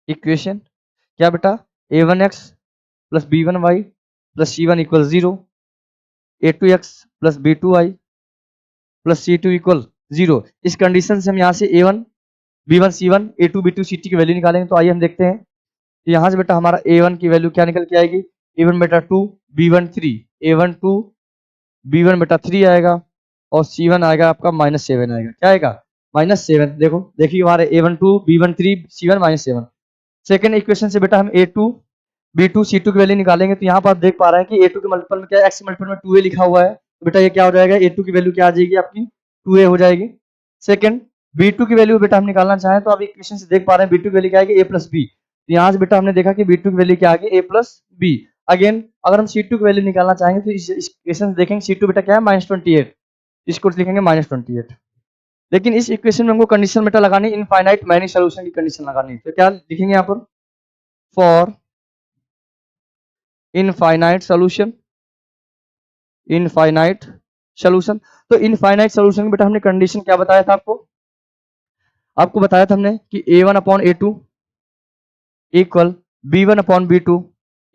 equation क्या बेटा, a1x plus b1y plus c1 equal 0, a2x plus b2y plus c2 equal 0। इस कंडीशन से हम यहाँ से a1 b1 c1 a2 b2 c2 की वैल्यू निकालेंगे। तो आइए हम देखते हैं, यहाँ से बेटा हमारा a1 की वैल्यू क्या निकल के आएगी, a1 बेटा 2 b1 3, a1 2 b1 बेटा 3 आएगा और c1 आएगा आपका -7 आएगा। क्या आएगा, -7। देखो देखिए हमारे a1 2 b1 3 c1 -7। Second equation से बेटा हम a2 b2 c2 की वैल्यू निकालेंगे। तो यहाँ पर आप देख पा रहे हैं कि a2 के मल्टीपल में क्या है, x के मल्टीपल में 2a लिखा हुआ है। तो बेटा ये क्या हो जाएगा, a2 की वैल्यू क्या आ जाएगी आपकी 2a हो जाएगी। सेकंड b2 की वैल्यू बेटा हम निकालना चाहें तो आप इक्वेशन से देख पा रहे हैं b2 की वैल्यू क्या आएगी a प्लस बी। यहाँ से बेटा हमने देखा कि b2 की वैल्यू क्या आ गई a प्लस बी। अगेन अगर हम c2 की वैल्यू निकालना चाहेंगे तो इस इक्वेशन से देखेंगे c2 बेटा क्या है -28, इसको लिखेंगे -28। लेकिन इस इक्वेशन में हमको कंडीशन बेटा लगानी इनफाइनाइट मैनी सोल्यूशन की कंडीशन लगानी। तो क्या लिखेंगे यहाँ पर, for infinite solution, infinite solution. तो इनफाइनाइट सोल्यूशन बेटा हमने कंडीशन क्या बताया था आपको बताया था हमने कि a1/a2 equal b1/b2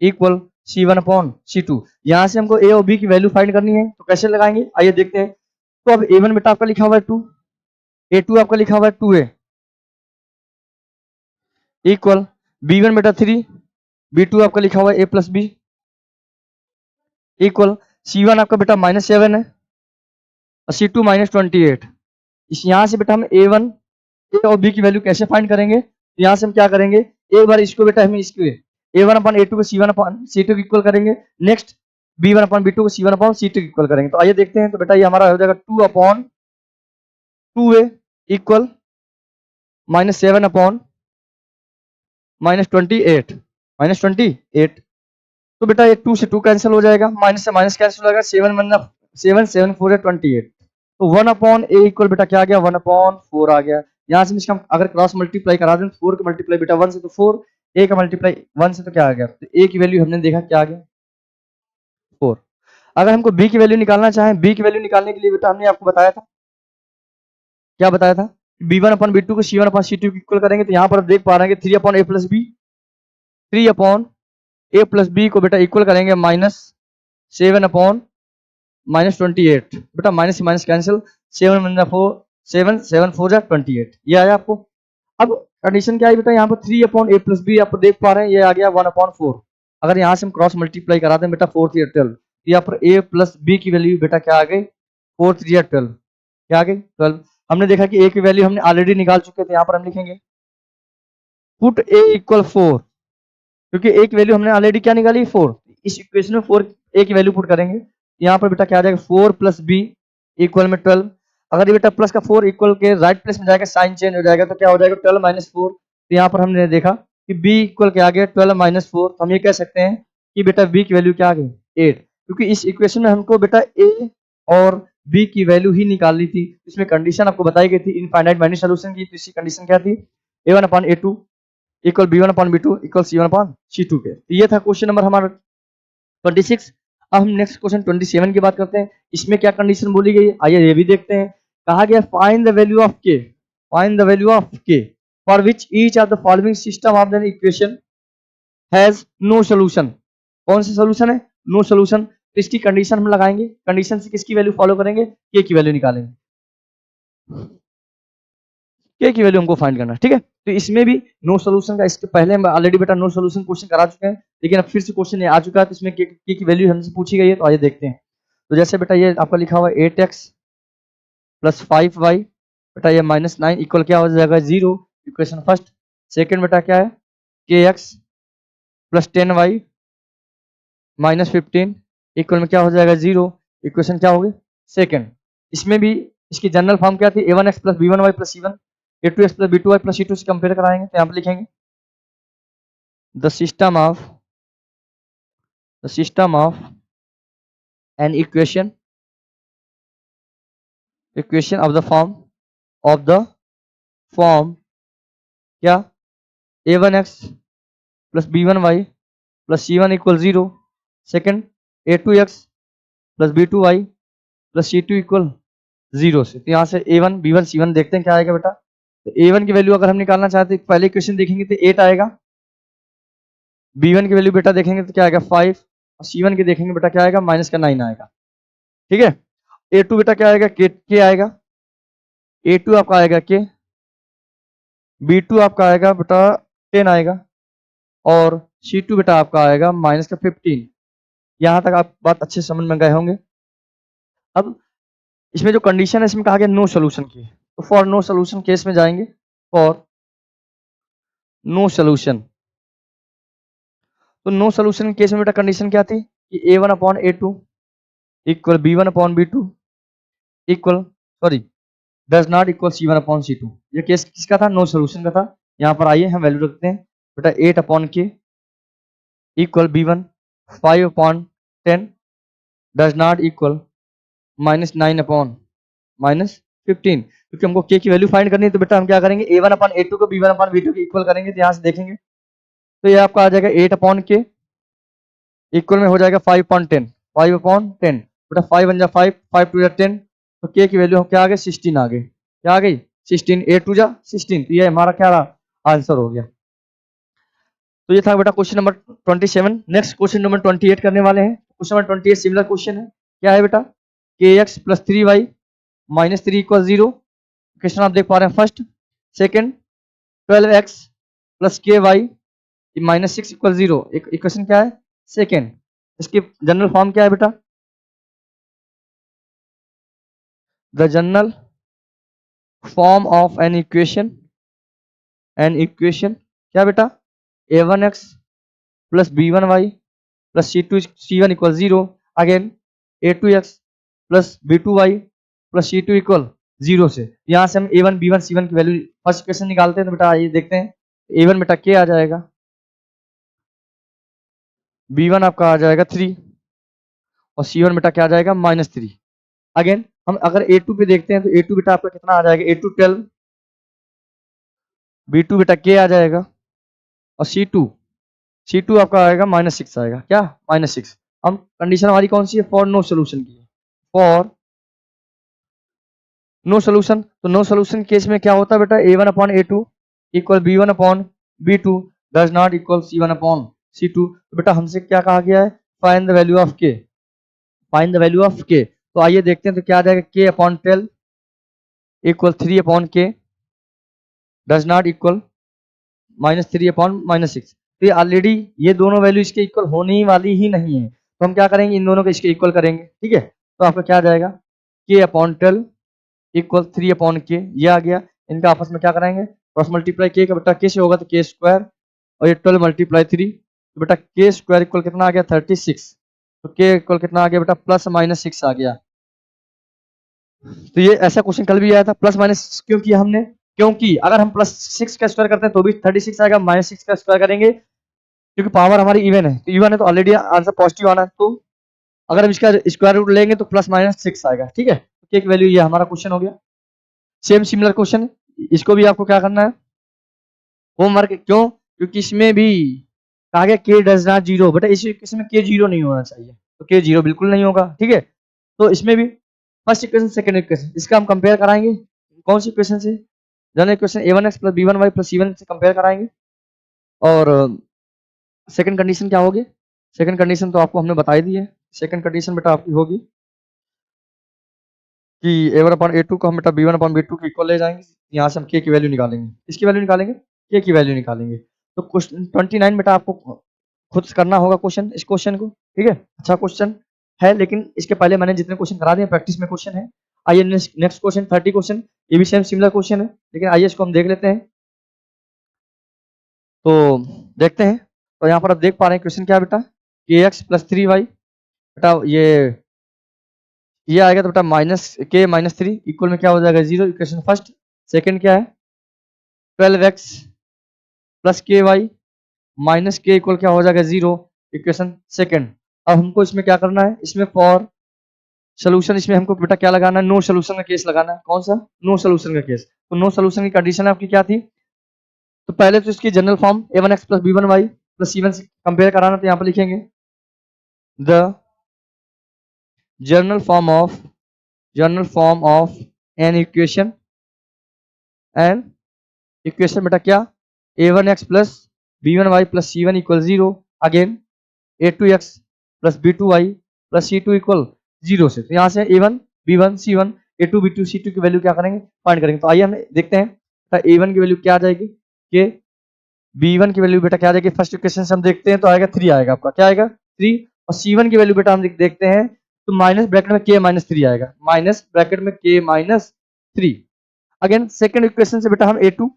equal c1/c2। यहां से हमको a और b की वैल्यू फाइंड करनी है, तो कैसे लगाएंगे आइए देखते हैं। तो अब a1 बेटा आपका लिखा हुआ है 2, a2 आपका लिखा हुआ है 2a इक्वल b1 बेटा 3, b2 आपका लिखा हुआ है a plus B equal c1 आपका बेटा -7 है और c2 -28। इस यहाँ से बेटा हम a1 a और b की वैल्यू कैसे फाइंड करेंगे, यहाँ से हम क्या करेंगे, एक बार इसको बेटा हम इसके a1/a2 को c1/c2 को इक्वल करेंगे, नेक्स्ट b1/b2 को c1/c2 को इक्वल करेंगे। तो आइए देखते हैं। तो बेटा ये हमारा हो जाएगा 2/2a इक्वल -7/-28 -28। तो बेटा ये 2 से 2 कैंसिल हो जाएगा, माइनस से माइनस कैंसिल हो जाएगा, 7 7 4 है 28। तो 1/a इक्वल बेटा क्या आ गया, 1/4 आ गया। यहाँ से इसका अगर क्रॉस मल्टीप्लाई करा दें, 4 का मल्टीप्लाई बेटा 1 से तो 4, a का मल्टीप्लाई 1 से तो क्या आ गया, तो a की वैल्यू हमने देखा क्या आ गया 4। अगर हमको b की वैल्यू निकालना चाहें, b की वैल्यू निकालने के लिए बेटा हमने आपको बताया था, क्या बताया था, b1/b2 को c1/c2 को इक्वल करेंगे। तो यहाँ पर आप देख पा रहे हैं कि 3/a plus B, 3/a plus B को बेटा इक्वल करेंगे -7/-28। बेटा माइनस से माइनस कैंसिल, 7 7 4 जा 28, ये आया आपको। अब कंडीशन क्या है बेटा, यहाँ पर 3/a प्लस बी आप देख पा रहे हैं, ये आ गया 1/4। अगर यहाँ से हम क्रॉस मल्टीप्लाई करा दें बेटा 4 3 12, यहाँ पर a प्लस बी की वैल्यू बेटा क्या आ गई 4 3 12, क्या आ गई 12। हमने देखा कि a की वैल्यू हमने ऑलरेडी निकाल चुके थे, यहाँ पर हम लिखेंगे पुट a इक्वल 4, क्योंकि a की वैल्यू हमने ऑलरेडी क्या निकाली 4। इस इक्वेशन में 4a की वैल्यू पुट करेंगे, यहाँ पर बेटा क्या आ जाएगा 4 प्लस बी इक्वल में 12। अगर ये बेटा प्लस का 4 इक्वल के राइट प्लेस में जाएगा, साइन चेंज हो जाएगा, तो क्या हो जाएगा 12 माइनस 4। तो यहाँ पर हमने देखा कि b इक्वल क्या आ गया 12 माइनस 4। तो हम ये कह सकते हैं कि बेटा b की वैल्यू क्या आ गई 8, क्योंकि इस इक्वेशन में हमको बेटा a और b की वैल्यू ही निकालनी थी। इसमें कंडीशन आपको बताई गई थी इनफाइनाइट बाइनरी सॉल्यूशन की। तो इसकी कंडीशन क्या थी, a1/a2 equal b1/b2 equal c1/c2 के। तो ये था क्वेश्चन नंबर हमारा 26। अब हम नेक्स्ट क्वेश्चन 27 की बात करते हैं। इसमें क्या कंडीशन बोली गई है, आइए ये भी देखते हैं। कहा गया find the value of k, find the value of k for which each of the following system of the equation has no solution. कौन सा सॉल्यूशन है, नो सॉल्यूशन। तो इसकी कंडीशन हम लगाएंगे, कंडीशन से किसकी वैल्यू फॉलो करेंगे, k की वैल्यू निकालेंगे, k की वैल्यू हमको फाइंड करना है, ठीक है। तो इसमें भी नो सॉल्यूशन का, इसके पहले हम ऑलरेडी बेटा नो सॉल्यूशन क्वेश्चन करा चुके हैं, लेकिन अब फिर से क्वेश्चन आ चुका है। तो इसमें k की वैल्यू हमसे पूछी गई है, तो आइए देखते हैं। तो जैसे बेटा ये आपका लिखा हुआ है 8x प्लस 5y, बेटा ये -9 इक्वल क्या हो जाएगा 0, इक्वेशन फर्स्ट। सेकंड बेटा क्या है kx plus 10y minus 15 equal में क्या हो जाएगा 0, इक्वेशन क्या होगी सेकंड। इसमें भी इसकी जनरल फॉर्म क्या थी a1x plus b1y plus c1 a2x plus b2y plus c2 से कंपेयर कराएंगे। तो यहाँ पे लिखेंगे the system of an equation of the form क्या a1x plus b1y plus c1 equal 0, second a2x plus b2y plus c2 equal 0 से। तो यहाँ से a1 b1 c1 देखते हैं क्या आएगा बेटा। तो a1 की वैल्यू अगर हम निकालना चाहते हैं, पहले इक्वेशन देखेंगे तो 8 आएगा, b1 की वैल्यू बेटा देखेंगे तो क्या आएगा 5, और c1 की देखेंगे बेटा क्या आएगा माइनस का 9 आएगा, ठीक है। a2 बेटा क्या आएगा k आएगा, a2 आपका आएगा k, b2 आपका आएगा बेटा 10 आएगा, और c2 बेटा आपका आएगा माइनस का 15। यहाँ तक आप बात अच्छे समझ में गए होंगे। अब इसमें जो कंडीशन है इसमें कहा गया नो सोल्यूशन की, तो फॉर नो सोल्यूशन केस में जाएंगे, फॉर नो सोल्यूशन। तो नो सोल्यूशन केस में बेटा कंडीशन क्या थी कि a1/a2 equal b1/b2 equal sorry does not equal c1/c2। ये केस किसका था, नो सोल्यूशन का था। यहाँ पर आइए हम वैल्यू रखते हैं बेटा 8/k equal b1 5/10 does not equal -9/-15, क्योंकि हमको k की वैल्यू फाइंड करनी है। तो बेटा हम क्या करेंगे a1/a2 को b1/b2 के इक्वल करेंगे। तो यहाँ से देखेंगे तो ये आपका आ जाएगा 8/k इक्वल में हो जाएगा 5/10 बेटा 5 1 जा 5 5 2 जा 10, तो k की वैल्यू क्या आ गई 16 आ गई, क्या आ गई 16, 8 2 जा 16। तो ये हमारा क्या रहा आंसर हो गया। तो ये था बेटा question number 27। Next question number 28 करने वाले हैं। क्वेश्चन नंबर 28 सिमिलर क्वेश्चन है, क्या है बेटा kx plus 3y minus 3 equal 0। Question आप देख पा रहे हैं first. Second 12x plus ky minus 6 equal 0, equation क्या है सेकंड। इसकी जनरल फॉर्म क्या है बेटा, the general form of an equation क्या बेटा a1x plus b1y plus c1 equal 0, again a2x plus b2y plus c2 equal 0 से। यहाँ से हम a1 b1 c1 की वैल्यू फर्स्ट इक्वेशन निकालते हैं। तो बेटा ये देखते हैं a1 बेटा k आ जाएगा, b1 आपका आ जाएगा 3, और c1 बेटा क्या आ जाएगा -3। अगेन हम अगर a2 पे देखते हैं तो a2 बेटा आपका कितना आ जाएगा a2 12, b2 बेटा k आ जाएगा, और c2 आपका आएगा -6 आएगा, क्या -6। हम कंडीशन हमारी कौन सी है, फॉर नो सोल्यूशन की है, फॉर नो सोल्यूशन। तो नो सोल्यूशन केस में क्या होता है बेटा a1/a2 equal b1/b2 does not equal c1/c2। तो बेटा हमसे क्या कहा गया है, find the value of k, find the value of k। तो आइए देखते हैं तो क्या आ जाएगा k/12 equal 3/k does not equal -3/-6। तो ये ऑलरेडी ये दोनों वैल्यू इसके इक्वल होने वाली ही नहीं है, तो हम क्या करेंगे इन दोनों को इसके इक्वल करेंगे, ठीक है। तो आपका क्या आ जाएगा k/12 इक्वल 3/k, ये आ गया। इनका आपस में क्या कराएंगे क्रॉस मल्टीप्लाई, k का बेटा k से होगा तो k स्क्वायर, और ये 12 × 3 तो बेटा के स्क्वायर इक्वल कितना आ गया 36। तो के इक्वल कितना आ गया बेटा प्लस माइनस 6 आ गया। तो ये ऐसा क्वेश्चन कल भी आया था। प्लस माइनस क्यों किया हमने? क्योंकि अगर हम प्लस 6 का स्क्वायर करते हैं तो भी 36 आएगा, माइनस 6 का स्क्वायर करेंगे क्योंकि पावर हमारी इवन है, तो इवन है तो ऑलरेडी आंसर पॉजिटिव आना है। तो अगर हम इसका स्क्वायर रूट लेंगे तो प्लस माइनस 6 आएगा। ठीक है, के की वैल्यू ये हमारा क्वेश्चन हो गया। सेम सिमिलर क्वेश्चन है, इसको भी आपको क्या करना है होमवर्क। क्यों? क्योंकि इसमें भी कहा गया के डज नॉट जीरो, बेटा इसमें के जीरो नहीं होना चाहिए, तो के जीरो बिल्कुल नहीं होगा। ठीक है, तो इसमें भी फर्स्ट इक्वेशन सेकंड इक्वेशन इसका हम कंपेयर कराएंगे। कौन सी इक्वेशन से? General equation a1x plus b1y plus c1 से कंपेयर कराएंगे। और सेकंड कंडीशन क्या होगी? सेकंड कंडीशन तो आपको हमने बताई दी है। सेकंड कंडीशन बेटा आपकी होगी कि a1 अपॉन a2 को हम बेटा b1 अपॉन b2 के इक्वल ले जाएंगे। यहाँ से हम k की वैल्यू निकालेंगे। इसकी वैल्यू निकालेंगे, k की वैल्यू निकालेंगे। तो क्वेश्चन 29 बेटा आपको खुद से करना होगा क्वेश्चन, इस क्वेश्चन को। ठीक है, अच्छा क्वेश्चन है, लेकिन इसके पहले मैंने जितने क्वेश्चन करा दिए प्रैक्टिस में क्वेश्चन है। आइए नेक्स्ट क्वेश्चन 30 क्वेश्चन, ये भी सेम सिमिलर क्वेश्चन है, लेकिन आइए इसको हम देख लेते हैं। तो देखते हैं। तो यहाँ पर आप देख पा रहे हैं क्वेश्चन क्या है बेटा, के एक्स प्लस 3y बेटा ये आएगा तो बेटा माइनस के माइनस 3 इक्वल में क्या हो जाएगा 0, इक्वेशन फर्स्ट। सेकंड क्या है 12x प्लस के वाई माइनस के इक्वल क्या हो जाएगा 0, इक्वेशन सेकंड। अब हमको इसमें क्या करना है, इसमें फॉर सोल्यूशन इसमें हमको बेटा क्या लगाना है, नो सोल्यूशन का केस लगाना है। कौन सा? नो सोल्यूशन का केस। तो नो सोल्यूशन की कंडीशन आपकी क्या थी? तो पहले तो इसकी general form a1x plus b1y plus c1 से कंपेयर कराना, तो यहाँ पर लिखेंगे the general form of an equation and equation बेटा क्या a1x plus b1y plus c1 equal 0, again a2x plus b2y plus c2 equal 0 से। तो यहाँ से a1 b1 c1 a2 b2 c2 की वैल्यू क्या करेंगे, फाइंड करेंगे। तो आइए हम देखते हैं तो a1 की वैल्यू क्या आ जाएगी, के b1 की वैल्यू बेटा क्या आ जाएगी, फर्स्ट इक्वेशन से हम देखते हैं तो आएगा 3 आएगा आपका, क्या आएगा 3। और c1 की वैल्यू बेटा हम देखते हैं तो माइनस ब्रैकेट में k माइनस 3 आएगा, माइनस ब्रैकेट में k minus 3। Again second equation से बेटा हम a2,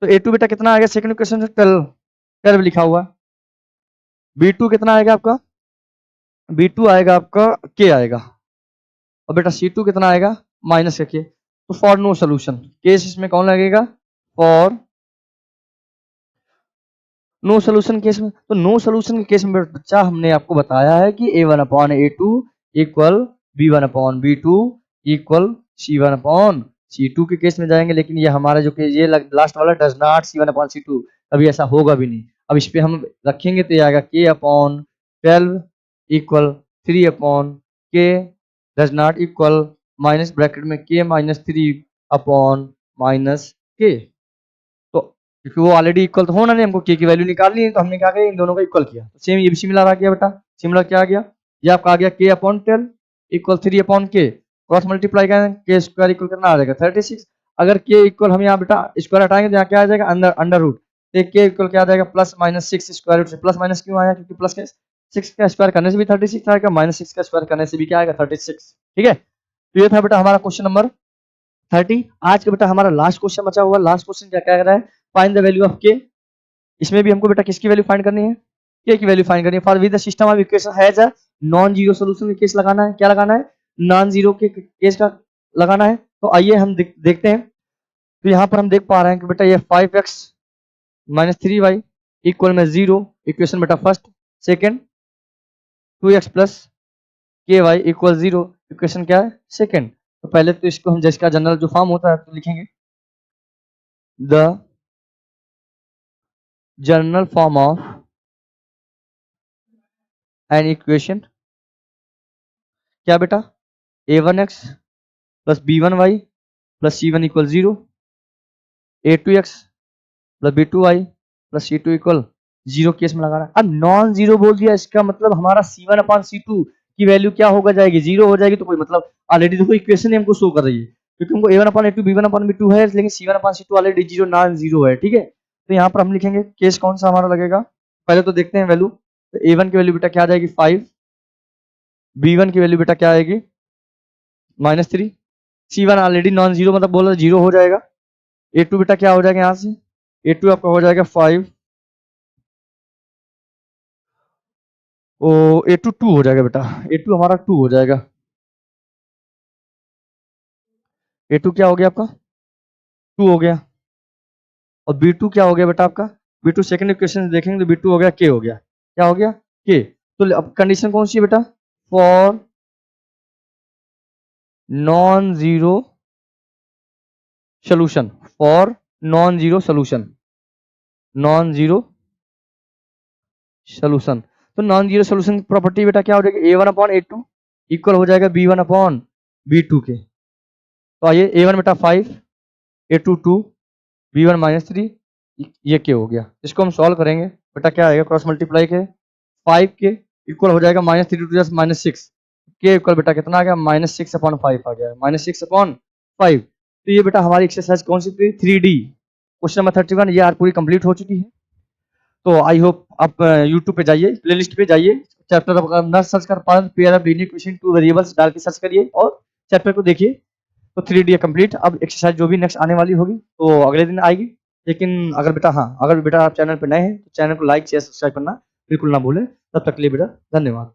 तो a2 बेटा कितना आएगा सेकंड इक्वेशन से 12 लिखा हुआ। b2 कितना आएगा आपका, b2 आएगा आपका k आएगा, और बेटा c2 कितना आएगा माइनस का k। तो फॉर नो सोल्यूशन केस इसमें कौन लगेगा, फॉर नो सोल्यूशन केस में। तो नो सोल्यूशन के केस में बच्चा हमने आपको बताया है कि a1 upon a2 equal b1 upon b2 equal c1 upon c2 के केस में जाएंगे। लेकिन ये हमारा जो ये लास्ट वाला does not c1 upon c2, कभी ऐसा होगा भी नहीं। अब इस पे हम रखेंगे तो ये आएगा k upon 12 equal 3 upon k does not equal minus bracket में k minus 3 upon minus k। तो क्योंकि वो ऑलरेडी इक्वल तो होना नहीं, हमको के की वैल्यू निकालनी है, तो हमने क्या किया इन दोनों को इक्वल किया। तो सेम ये भी सिमिलर आ गया बेटा, सिमिलर क्या आ गया, ये आपका आ गया के अपॉन 12 इक्वल 3 अपॉन के, क्रॉस मल्टीप्लाई करें के स्क्वायर इक्वल कितना आ जाएगा 36। अगर के इक्वल हम यहाँ बेटा स्क्वायर हटाएंगे तो यहाँ क्या आ जाएगा अंडर रूट, तो के इक्वल क्या आ जाएगा प्लस माइनस 6 स्क्वायर रूट से। प्लस माइनस क्यों आया, क्योंकि प्लस 6 का स्क्वायर करने से भी 36 आएगा, माइनस 6 का स्क्वायर करने से भी क्या आएगा 36। ठीक है, तो ये था बेटा हमारा क्वेश्चन नंबर 30। आज का बेटा हमारा लास्ट क्वेश्चन बचा हुआ। लास्ट क्वेश्चन क्या कह रहा है, फाइंड द वैल्यू ऑफ के। इसमें भी हमको बेटा किसकी वैल्यू फाइंड करनी है, के की वैल्यू फाइंड करनी है। For with the system of equation has a non zero solution के केस लगाना है, क्या लगाना है नॉन जीरो के केस का लगाना है। तो आइए हम देखते हैं। तो यहाँ पर हम देख पा रहे हैं कि बेटा ये 5x माइनस 3y इक्वल में 0, इक्वेशन बेटा फर्स्ट। सेकेंड 2x प्लस के वाई इक्वल 0, इक्वेशन क्या है सेकेंड। तो पहले तो इसको हम जिसका जनरल जो फॉर्म होता है तो लिखेंगे the general form of an equation क्या बेटा a1x plus b1y plus c1 equal 0, a2x plus b2y plus c2 equal 0 case में लगाना है। अब नॉन जीरो बोल दिया, इसका मतलब हमारा c1 अपॉन c2 की वैल्यू क्या होगा जाएगी 0 हो जाएगी। तो कोई मतलब ऑलरेडी देखो इक्वेशन हमको शो कर रही है, क्योंकि हमको a1 upon a2 b1 upon b2 है, लेकिन c1 upon c2 already 0 non zero है। ठीक है, तो यहाँ पर हम लिखेंगे केस कौन सा हमारा लगेगा, पहले तो देखते हैं वैल्यू। तो a1 की वैल्यू बेटा क्या आ जाएगी 5, b1 की वैल्यू बेटा क्या आएगी -3, c1 ऑलरेडी नॉन जीरो मतलब बोला 0 हो जाएगा। a2 बेटा क्या हो जाएगा यहाँ से, a2 आपका हो जाएगा 5 ओ A2 2 हो जाएगा बेटा, A2 हमारा 2 हो जाएगा। A2 क्या हो गया आपका? 2 हो गया। और B2 क्या हो गया बेटा आपका? B2 सेकंड इक्वेशन देखेंगे तो B2 हो गया K हो गया। क्या हो गया? K। तो अब कंडीशन कौन सी है बेटा? For non zero solution, for non zero solution, non zero solution. तो नॉन जीरो सोल्यूशन की प्रॉपर्टी बेटा क्या हो जाएगी? A1 अपॉन A2 इक्वल हो जाएगा B1 अपॉन B2 के। तो आइए A1 बेटा 5, A2 2, B1 -3, ये K हो गया। इसको हम सॉल्व करेंगे बेटा, क्या आएगा? क्रॉस मल्टीप्लाई के 5 के इक्वल हो जाएगा -3 टू -6, के इक्वल बेटा कितना आ गया? -6 अपॉन 5 आ गया, -6 अपॉन 5। तो ये बेटा हमारी एक्सरसाइज कौन सी थी? 3D क्वेश्चन नंबर 31 ये पूरी कंप्लीट हो चुकी है। तो आई होप आप यूट्यूब पे जाइए, प्लेलिस्ट पे जाइए, चैप्टर अगर न सर्च कर पा रहे pair of linear equation two variables डाल के सर्च करिए और चैप्टर को देखिए। तो 3D कंप्लीट। अब एक्सरसाइज जो भी नेक्स्ट आने वाली होगी तो अगले दिन आएगी। लेकिन अगर बेटा, हाँ, अगर बेटा आप चैनल पे नए हैं तो चैनल को लाइक शेयर सब्सक्राइब करना बिल्कुल ना भूलें। तब तक के लिए बेटा धन्यवाद।